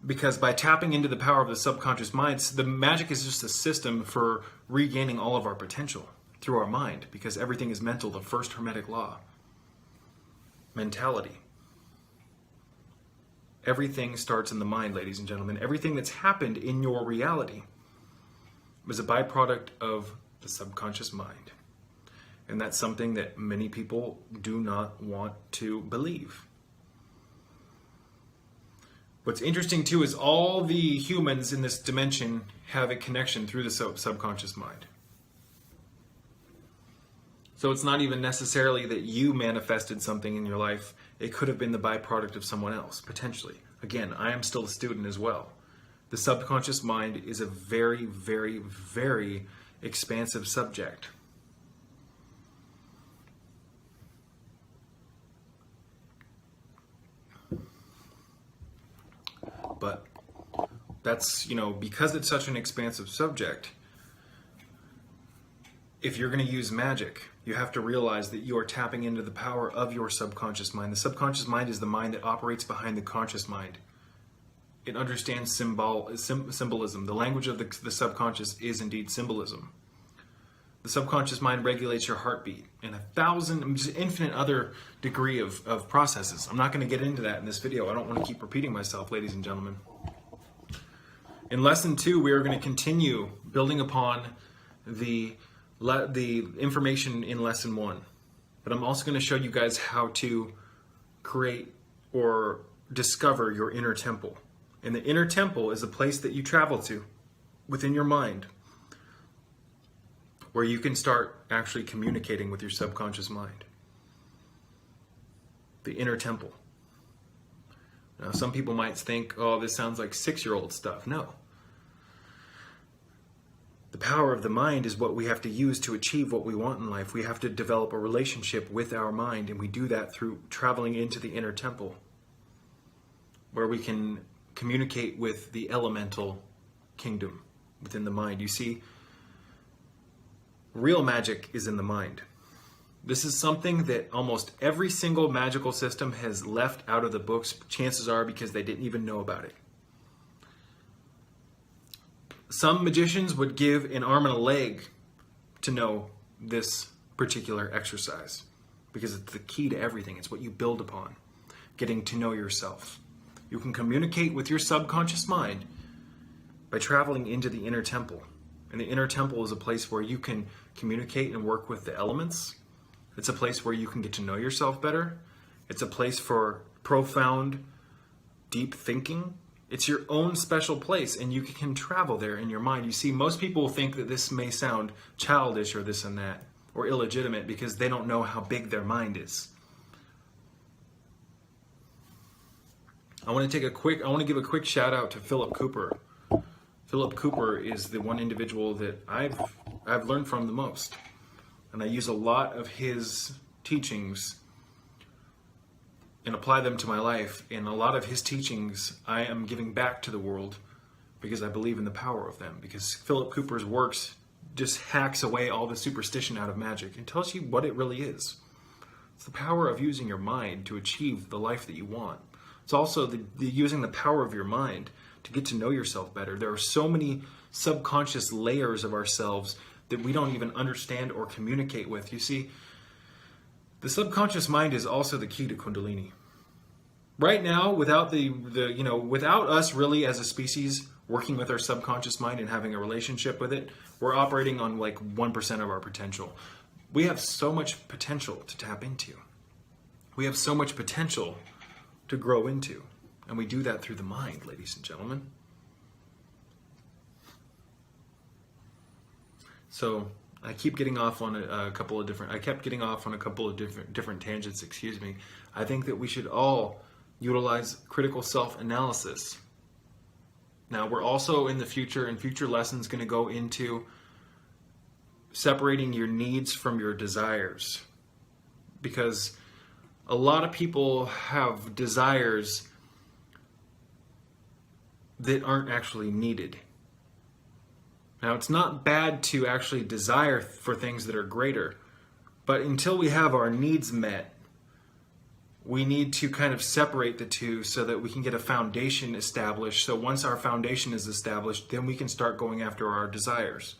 Because by tapping into the power of the subconscious mind, the magic is just a system for regaining all of our potential through our mind, because everything is mental, the first Hermetic law. Mentality. Everything starts in the mind, ladies and gentlemen. Everything that's happened in your reality was a byproduct of the subconscious mind. And that's something that many people do not want to believe. What's interesting too is all the humans in this dimension have a connection through the subconscious mind. So it's not even necessarily that you manifested something in your life. It could have been the byproduct of someone else, potentially. Again, I am still a student as well. The subconscious mind is a very, very, very expansive subject. But that's, because it's such an expansive subject, if you're going to use magic, you have to realize that you are tapping into the power of your subconscious mind. The subconscious mind is the mind that operates behind the conscious mind. It understands symbolism. The language of the subconscious is indeed symbolism. The subconscious mind regulates your heartbeat and just infinite other degree of processes. I'm not going to get into that in this video. I don't want to keep repeating myself, ladies and gentlemen. In lesson 2, we are going to continue building upon the information in lesson 1. But I'm also going to show you guys how to create or discover your inner temple. And the inner temple is a place that you travel to within your mind, where you can start actually communicating with your subconscious mind. The inner temple. Now, some people might think, oh, this sounds like 6-year-old stuff. No. The power of the mind is what we have to use to achieve what we want in life. We have to develop a relationship with our mind, and we do that through traveling into the inner temple, where we can communicate with the elemental kingdom within the mind. You see, real magic is in the mind. This is something that almost every single magical system has left out of the books, chances are because they didn't even know about it. Some magicians would give an arm and a leg to know this particular exercise, because it's the key to everything. It's what you build upon, getting to know yourself. You can communicate with your subconscious mind by traveling into the inner temple. And the inner temple is a place where you can communicate and work with the elements. It's a place where you can get to know yourself better. It's a place for profound, deep thinking. It's your own special place, and you can travel there in your mind. You see, most people think that this may sound childish or this and that, or illegitimate, because they don't know how big their mind is. I want to give a quick shout out to Philip Cooper. Philip Cooper is the one individual that I've learned from the most. And I use a lot of his teachings and apply them to my life. And a lot of his teachings I am giving back to the world because I believe in the power of them. Because Philip Cooper's works just hacks away all the superstition out of magic and tells you what it really is. It's the power of using your mind to achieve the life that you want. It's also the using the power of your mind to get to know yourself better. There are so many subconscious layers of ourselves that we don't even understand or communicate with. You see, the subconscious mind is also the key to Kundalini. Right now, without without us really as a species working with our subconscious mind and having a relationship with it, we're operating on like 1% of our potential. We have so much potential to tap into. We have so much potential to grow into. And we do that through the mind, ladies and gentlemen. So I keep getting off on a couple of different tangents, excuse me. I think that we should all utilize critical self-analysis. Now, we're also in future lessons, going to go into separating your needs from your desires. Because a lot of people have desires that aren't actually needed. Now, it's not bad to actually desire for things that are greater, but until we have our needs met, we need to kind of separate the two so that we can get a foundation established. So once our foundation is established, then we can start going after our desires.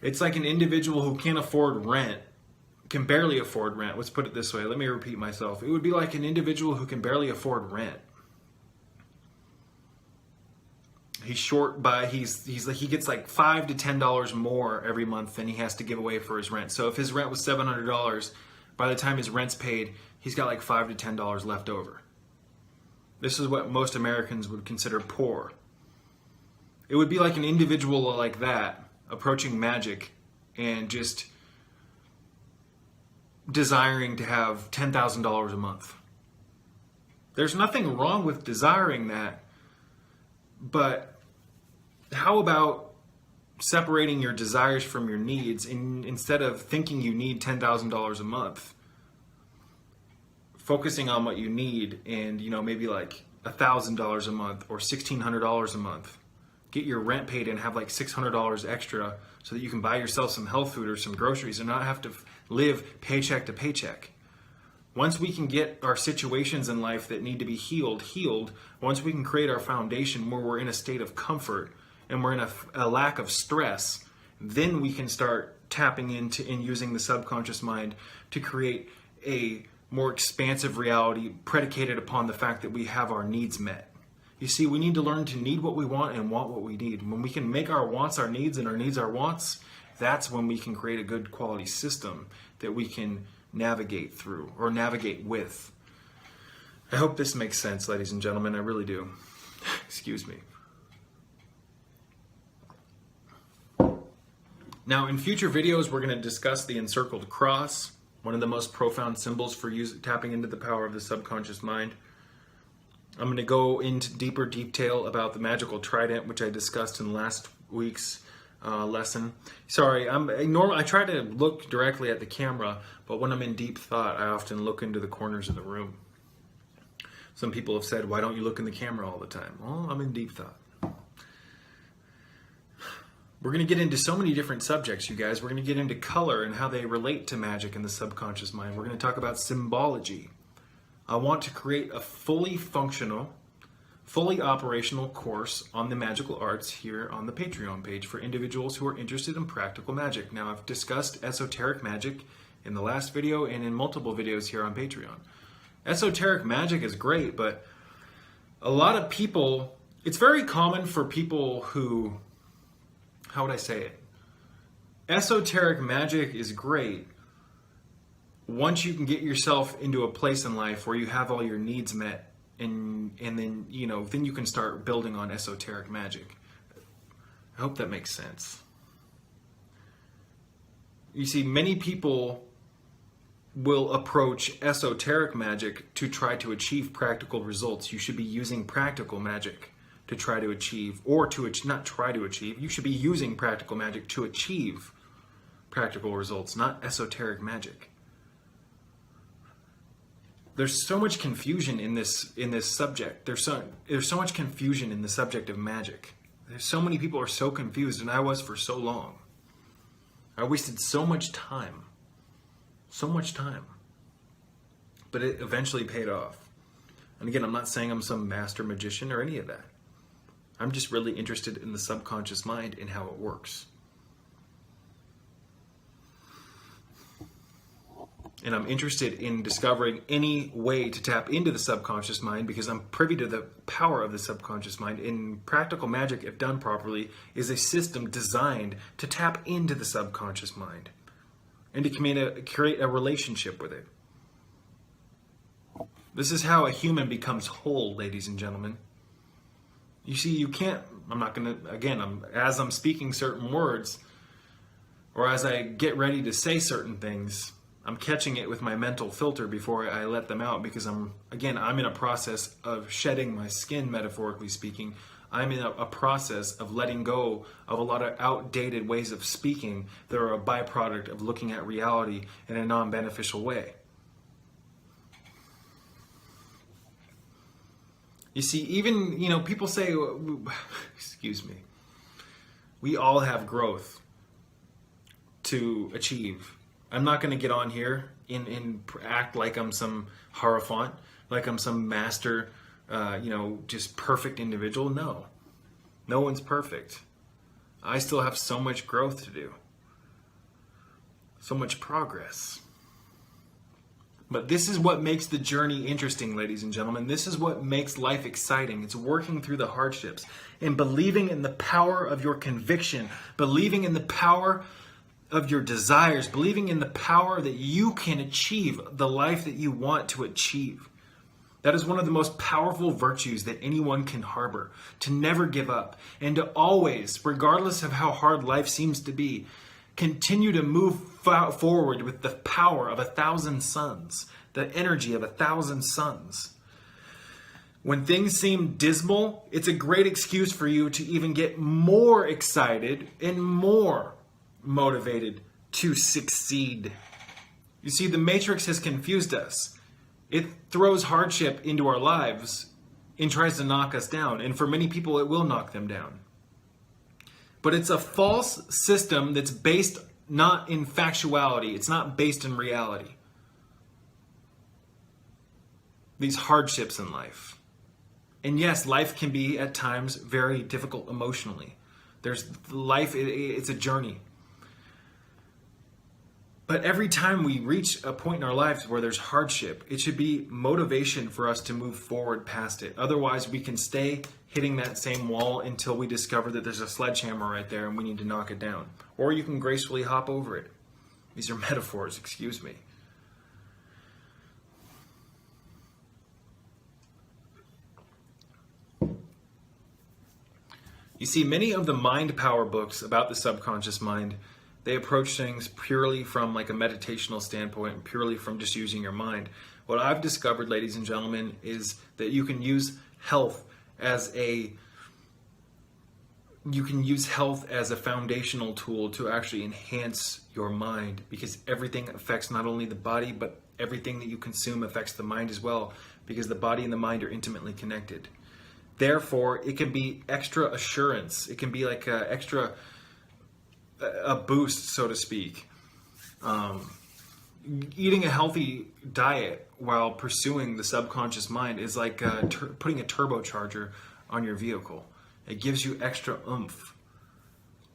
It's like an individual who can't afford rent, can barely afford rent. Let's put it this way. Let me repeat myself. It would be like an individual who can barely afford rent. He's short by he gets like $5 to $10 more every month than he has to give away for his rent. So if his rent was $700, by the time his rent's paid, he's got like $5 to $10 left over. This is what most Americans would consider poor. It would be like an individual like that approaching magic and just desiring to have $10,000 a month. There's nothing wrong with desiring that, but how about separating your desires from your needs, and instead of thinking you need $10,000 a month, focusing on what you need, and maybe like $1,000 a month or $1,600 a month. Get your rent paid and have like $600 extra so that you can buy yourself some health food or some groceries and not have to live paycheck to paycheck. Once we can get our situations in life that need to be healed, once we can create our foundation where we're in a state of comfort and we're in a lack of stress, then we can start tapping into and using the subconscious mind to create a more expansive reality predicated upon the fact that we have our needs met. You see, we need to learn to need what we want and want what we need. When we can make our wants our needs and our needs our wants, that's when we can create a good quality system that we can navigate through or navigate with. I hope this makes sense, ladies and gentlemen. I really do. Excuse me. Now, in future videos, we're going to discuss the Encircled Cross, one of the most profound symbols for tapping into the power of the subconscious mind. I'm going to go into deeper detail about the Magickal Trident, which I discussed in last week's lesson. Sorry, I try to look directly at the camera, but when I'm in deep thought, I often look into the corners of the room. Some people have said, why don't you look in the camera all the time? Well, I'm in deep thought. We're going to get into so many different subjects, you guys. We're going to get into color and how they relate to magic and the subconscious mind. We're going to talk about symbology. I want to create a fully functional, fully operational course on the magical arts here on the Patreon page for individuals who are interested in practical magic. Now, I've discussed esoteric magic in the last video and in multiple videos here on Patreon. Esoteric magic is great, but a lot of people, it's very common for people who, how would I say it? Esoteric magic is great once you can get yourself into a place in life where you have all your needs met, and then then you can start building on esoteric magic. I hope that makes sense. You see, many people will approach esoteric magic to try to achieve practical results. You should be using practical magic to try to achieve, or to not try to achieve. You should be using practical magic to achieve practical results, not esoteric magic. There's so much confusion in this subject. There's so much confusion in the subject of magic. There's so many people are so confused, and I was for so long. I wasted so much time So much time. But it eventually paid off. And again, I'm not saying I'm some master magician or any of that. I'm just really interested in the subconscious mind and how it works. And I'm interested in discovering any way to tap into the subconscious mind because I'm privy to the power of the subconscious mind. In practical magic, if done properly, is a system designed to tap into the subconscious mind and to create a relationship with it. This is how a human becomes whole, ladies and gentlemen. You see, you can't, I'm not going to, again, as I'm speaking certain words, or as I get ready to say certain things, I'm catching it with my mental filter before I let them out because I'm in a process of shedding my skin, metaphorically speaking. I'm in a process of letting go of a lot of outdated ways of speaking that are a byproduct of looking at reality in a non-beneficial way. You see, even, people say, excuse me, we all have growth to achieve. I'm not going to get on here and act like I'm some hierophant, like I'm some master, just perfect individual. No. No one's perfect. I still have so much growth to do. So much progress. But this is what makes the journey interesting, ladies and gentlemen. This is what makes life exciting. It's working through the hardships and believing in the power of your conviction, believing in the power of your desires, believing in the power that you can achieve the life that you want to achieve. That is one of the most powerful virtues that anyone can harbor, to never give up and to always, regardless of how hard life seems to be, continue to move forward with the power of 1,000 suns, the energy of 1,000 suns. When things seem dismal, it's a great excuse for you to even get more excited and more motivated to succeed. You see, the Matrix has confused us. It throws hardship into our lives and tries to knock us down. And for many people, it will knock them down. But it's a false system that's based not in factuality. It's not based in reality. These hardships in life. And yes, life can be at times very difficult emotionally. It's a journey. But every time we reach a point in our lives where there's hardship, it should be motivation for us to move forward past it. Otherwise, we can stay hitting that same wall until we discover that there's a sledgehammer right there and we need to knock it down. Or you can gracefully hop over it. These are metaphors, excuse me. You see, many of the mind power books about the subconscious mind, they approach things purely from like a meditational standpoint, purely from just using your mind. What I've discovered, ladies and gentlemen, is that you can use health as a foundational tool to actually enhance your mind, because everything affects not only the body, but everything that you consume affects the mind as well, because the body and the mind are intimately connected. Therefore, it can be extra assurance. It can be like a boost, so to speak. Eating a healthy diet while pursuing the subconscious mind is like putting a turbocharger on your vehicle. It gives you extra oomph.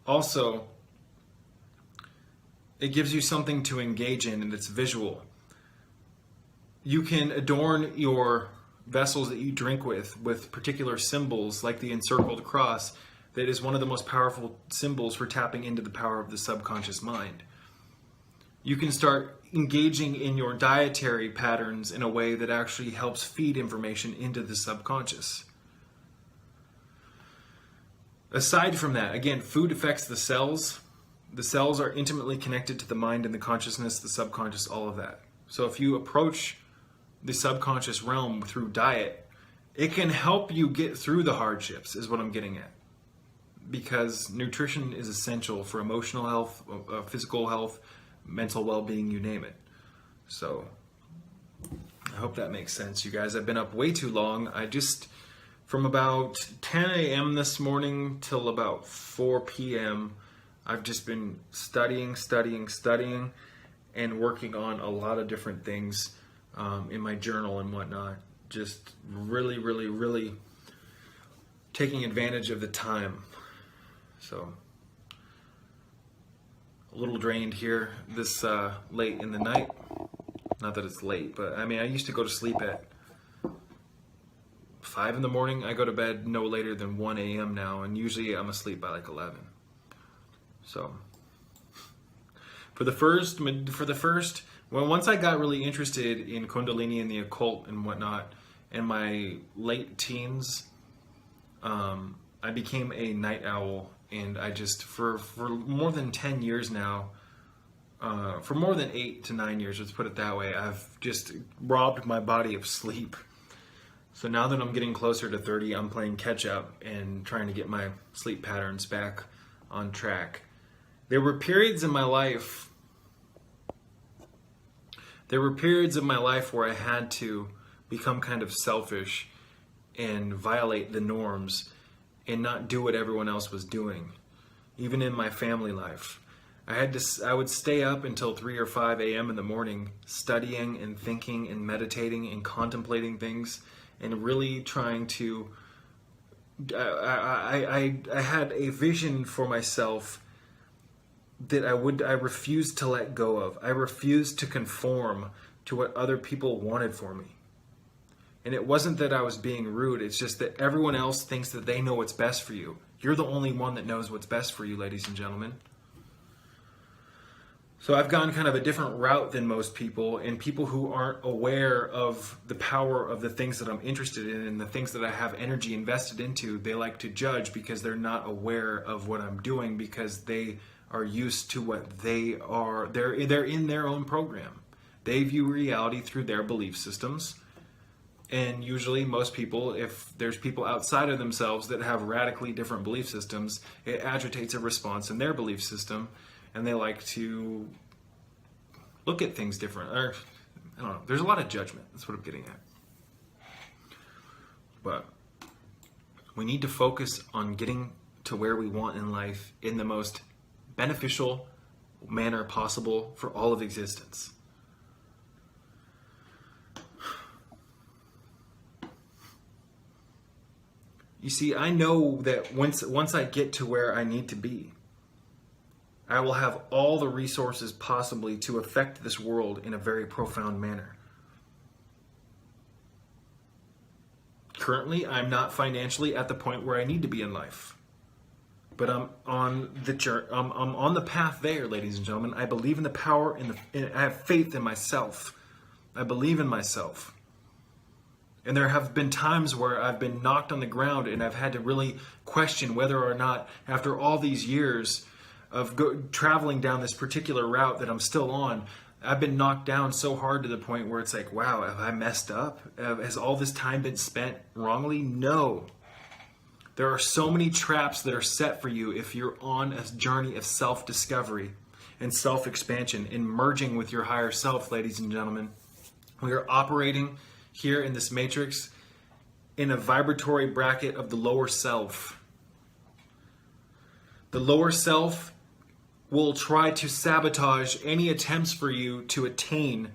Also, it gives you something to engage in, and it's visual. You can adorn your vessels that you drink with particular symbols, like the Encircled cross, that is one of the most powerful symbols for tapping into the power of the subconscious mind. You can start engaging in your dietary patterns in a way that actually helps feed information into the subconscious. Aside from that, again, food affects the cells. The cells are intimately connected to the mind and the consciousness, the subconscious, all of that. So if you approach the subconscious realm through diet, it can help you get through the hardships, is what I'm getting at. Because nutrition is essential for emotional health, physical health, mental well-being, you name it. So I hope that makes sense, you guys. I've been up way too long. From about 10 a.m. this morning till about 4 p.m., I've just been studying, and working on a lot of different things in my journal and whatnot. Just really, really, really taking advantage of the time. So a little drained here this late in the night. Not that it's late, but I mean, I used to go to sleep at 5 in the morning. I go to bed no later than 1 a.m. now, and usually I'm asleep by like 11. So once I got really interested in Kundalini and the occult and whatnot, in my late teens, I became a night owl, and I just, for more than 10 years now, for more than 8 to 9 years, let's put it that way, I've just robbed my body of sleep. So now that I'm getting closer to 30, I'm playing catch up and trying to get my sleep patterns back on track. There were periods in my life where I had to become kind of selfish and violate the norms and not do what everyone else was doing, even in my family life. I would stay up until 3 or 5 a.m. in the morning studying and thinking and meditating and contemplating things and really trying to... I had a vision for myself that I refused to let go of. I refused to conform to what other people wanted for me. And it wasn't that I was being rude, it's just that everyone else thinks that they know what's best for you. You're the only one that knows what's best for you, ladies and gentlemen. So I've gone kind of a different route than most people, and people who aren't aware of the power of the things that I'm interested in and the things that I have energy invested into, they like to judge because they're not aware of what I'm doing, because they are used to what they are. They're in their own program. They view reality through their belief systems. And usually most people, if there's people outside of themselves that have radically different belief systems, it agitates a response in their belief system, and they like to look at things different. Or, I don't know, there's a lot of judgment. That's what I'm getting at. But we need to focus on getting to where we want in life in the most beneficial manner possible for all of existence. You see, I know that once I get to where I need to be, I will have all the resources possibly to affect this world in a very profound manner. Currently, I'm not financially at the point where I need to be in life. But I'm on the journey. I'm on the path there, ladies and gentlemen. I believe in the power, and I have faith in myself. I believe in myself. And there have been times where I've been knocked on the ground and I've had to really question whether or not, after all these years of traveling down this particular route that I'm still on, I've been knocked down so hard to the point where it's like, wow, have I messed up? Has all this time been spent wrongly? No. There are so many traps that are set for you if you're on a journey of self-discovery and self-expansion and merging with your higher self, ladies and gentlemen. We are operating here in this matrix in a vibratory bracket of the lower self. The lower self will try to sabotage any attempts for you to attain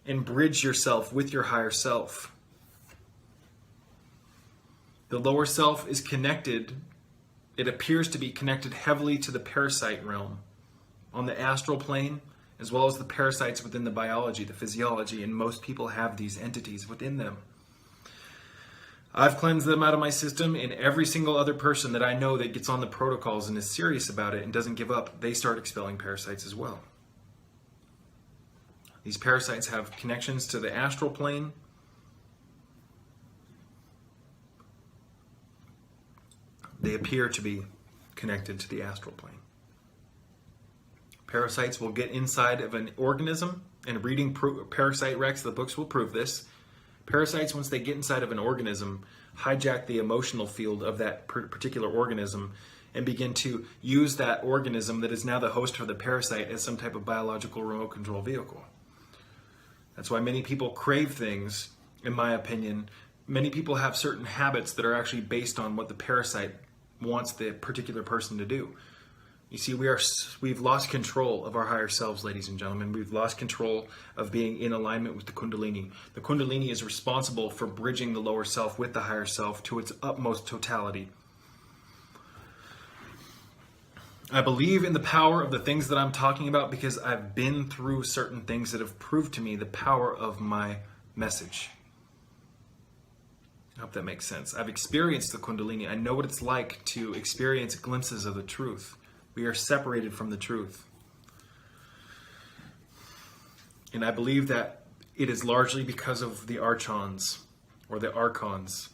and bridge yourself with your higher self. The lower self is connected, it appears to be connected heavily to the parasite realm on the astral plane, as well as the parasites within the biology, the physiology, and most people have these entities within them. I've cleansed them out of my system, and every single other person that I know that gets on the protocols and is serious about it and doesn't give up, they start expelling parasites as well. These parasites have connections to the astral plane. They appear to be connected to the astral plane. Parasites will get inside of an organism, and reading Parasite Rex, the books will prove this. Parasites, once they get inside of an organism, hijack the emotional field of that particular organism and begin to use that organism that is now the host for the parasite as some type of biological remote control vehicle. That's why many people crave things, in my opinion. Many people have certain habits that are actually based on what the parasite wants the particular person to do. You see, we've lost control of our higher selves, ladies and gentlemen. We've lost control of being in alignment with the Kundalini. The Kundalini is responsible for bridging the lower self with the higher self to its utmost totality. I believe in the power of the things that I'm talking about because I've been through certain things that have proved to me the power of my message. I hope that makes sense. I've experienced the Kundalini. I know what it's like to experience glimpses of the truth. We are separated from the truth. And I believe that it is largely because of the archons or the archons.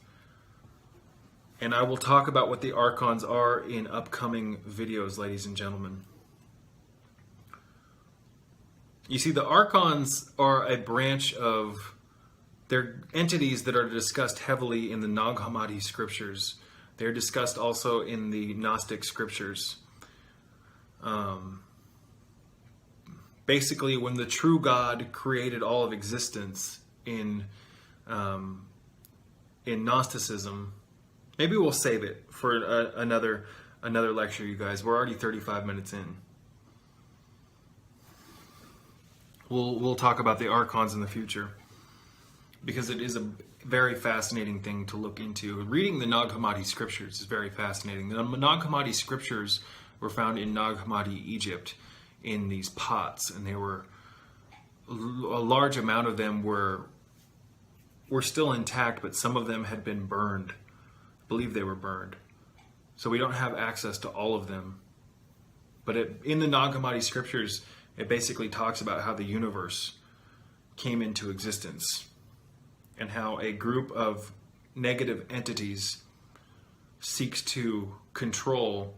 And I will talk about what the archons are in upcoming videos, ladies and gentlemen. You see, the archons are a branch of, they're entities that are discussed heavily in the Nag Hammadi scriptures. They're discussed also in the Gnostic scriptures. Basically, when the true God created all of existence in Gnosticism, maybe we'll save it for another lecture, you guys. We're already 35 minutes in. We'll talk about the archons in the future because it is a very fascinating thing to look into. Reading the Nag Hammadi scriptures is very fascinating. The Nag Hammadi scriptures were found in Nag Hammadi, Egypt, in these pots, and they were a large amount of them were still intact, but some of them had been burned. I believe they were burned, so we don't have access to all of them. But in the Nag Hammadi scriptures, it basically talks about how the universe came into existence and how a group of negative entities seeks to control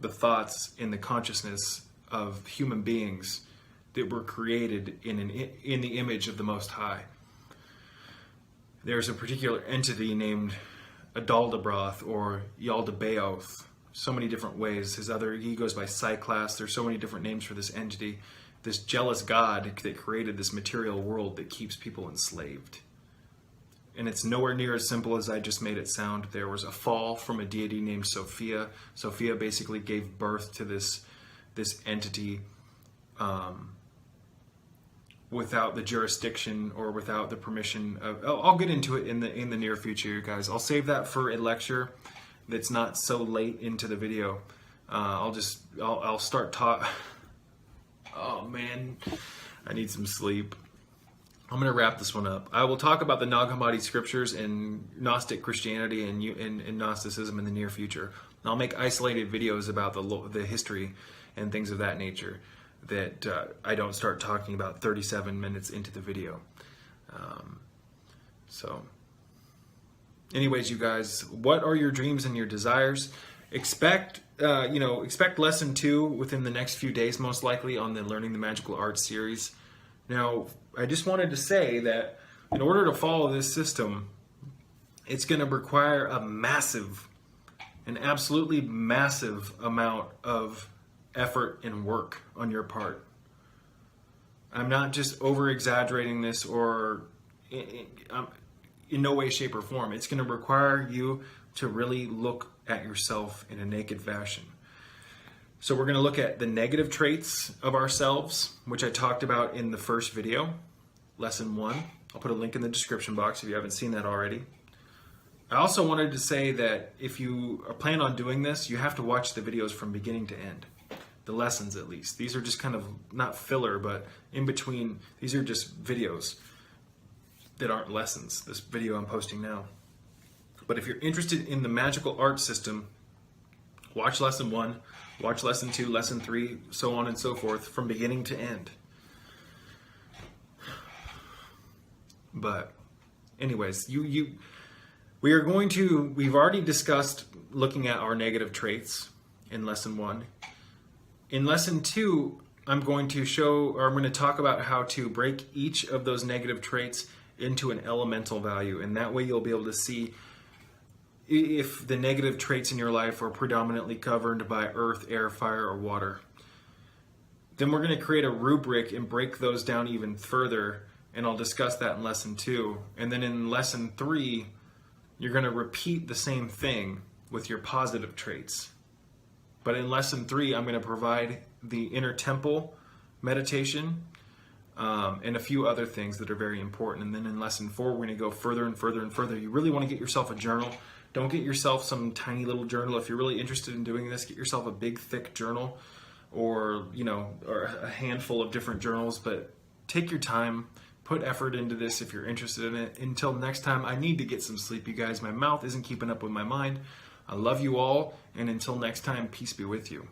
the thoughts in the consciousness of human beings that were created in the image of the Most High. There's a particular entity named Adaldabroth or Yaldabaoth. So many different ways. He goes by Cyclas. There's so many different names for this entity. This jealous god that created this material world that keeps people enslaved. And it's nowhere near as simple as I just made it sound. There was a fall from a deity named Sophia. Sophia basically gave birth to this entity without the jurisdiction or without the permission of. I'll get into it in the near future, you guys. I'll save that for a lecture that's not so late into the video. I'll start Oh man, I need some sleep. I'm going to wrap this one up. I will talk about the Nag Hammadi scriptures and Gnostic Christianity and Gnosticism in the near future. I'll make isolated videos about the history and things of that nature that I don't start talking about 37 minutes into the video. So, anyways, you guys, what are your dreams and your desires? Expect lesson 2 within the next few days, most likely, on the Learning the Magical Arts series. Now, I just wanted to say that in order to follow this system, it's going to require an absolutely massive amount of effort and work on your part. I'm not just over-exaggerating this or in no way, shape, or form. It's going to require you to really look at yourself in a naked fashion. So we're going to look at the negative traits of ourselves, which I talked about in the first video, lesson 1. I'll put a link in the description box if you haven't seen that already. I also wanted to say that if you plan on doing this, you have to watch the videos from beginning to end. The lessons, at least. These are just kind of, not filler, but in between. These are just videos that aren't lessons, this video I'm posting now. But if you're interested in the magical art system, watch lesson 1, watch lesson 2, lesson 3, so on and so forth, from beginning to end. But anyways, we've already discussed looking at our negative traits in lesson 1. In lesson 2, I'm going to talk about how to break each of those negative traits into an elemental value, and that way you'll be able to see if the negative traits in your life are predominantly governed by earth, air, fire, or water. Then we're going to create a rubric and break those down even further, and I'll discuss that in lesson 2. And then in lesson 3, you're going to repeat the same thing with your positive traits. But in lesson 3, I'm going to provide the inner temple meditation and a few other things that are very important. And then in lesson 4, we're going to go further and further and further. You really want to get yourself a journal. Don't get yourself some tiny little journal. If you're really interested in doing this, get yourself a big, thick journal, or a handful of different journals. But take your time, put effort into this if you're interested in it. Until next time, I need to get some sleep, you guys. My mouth isn't keeping up with my mind. I love you all, and until next time, peace be with you.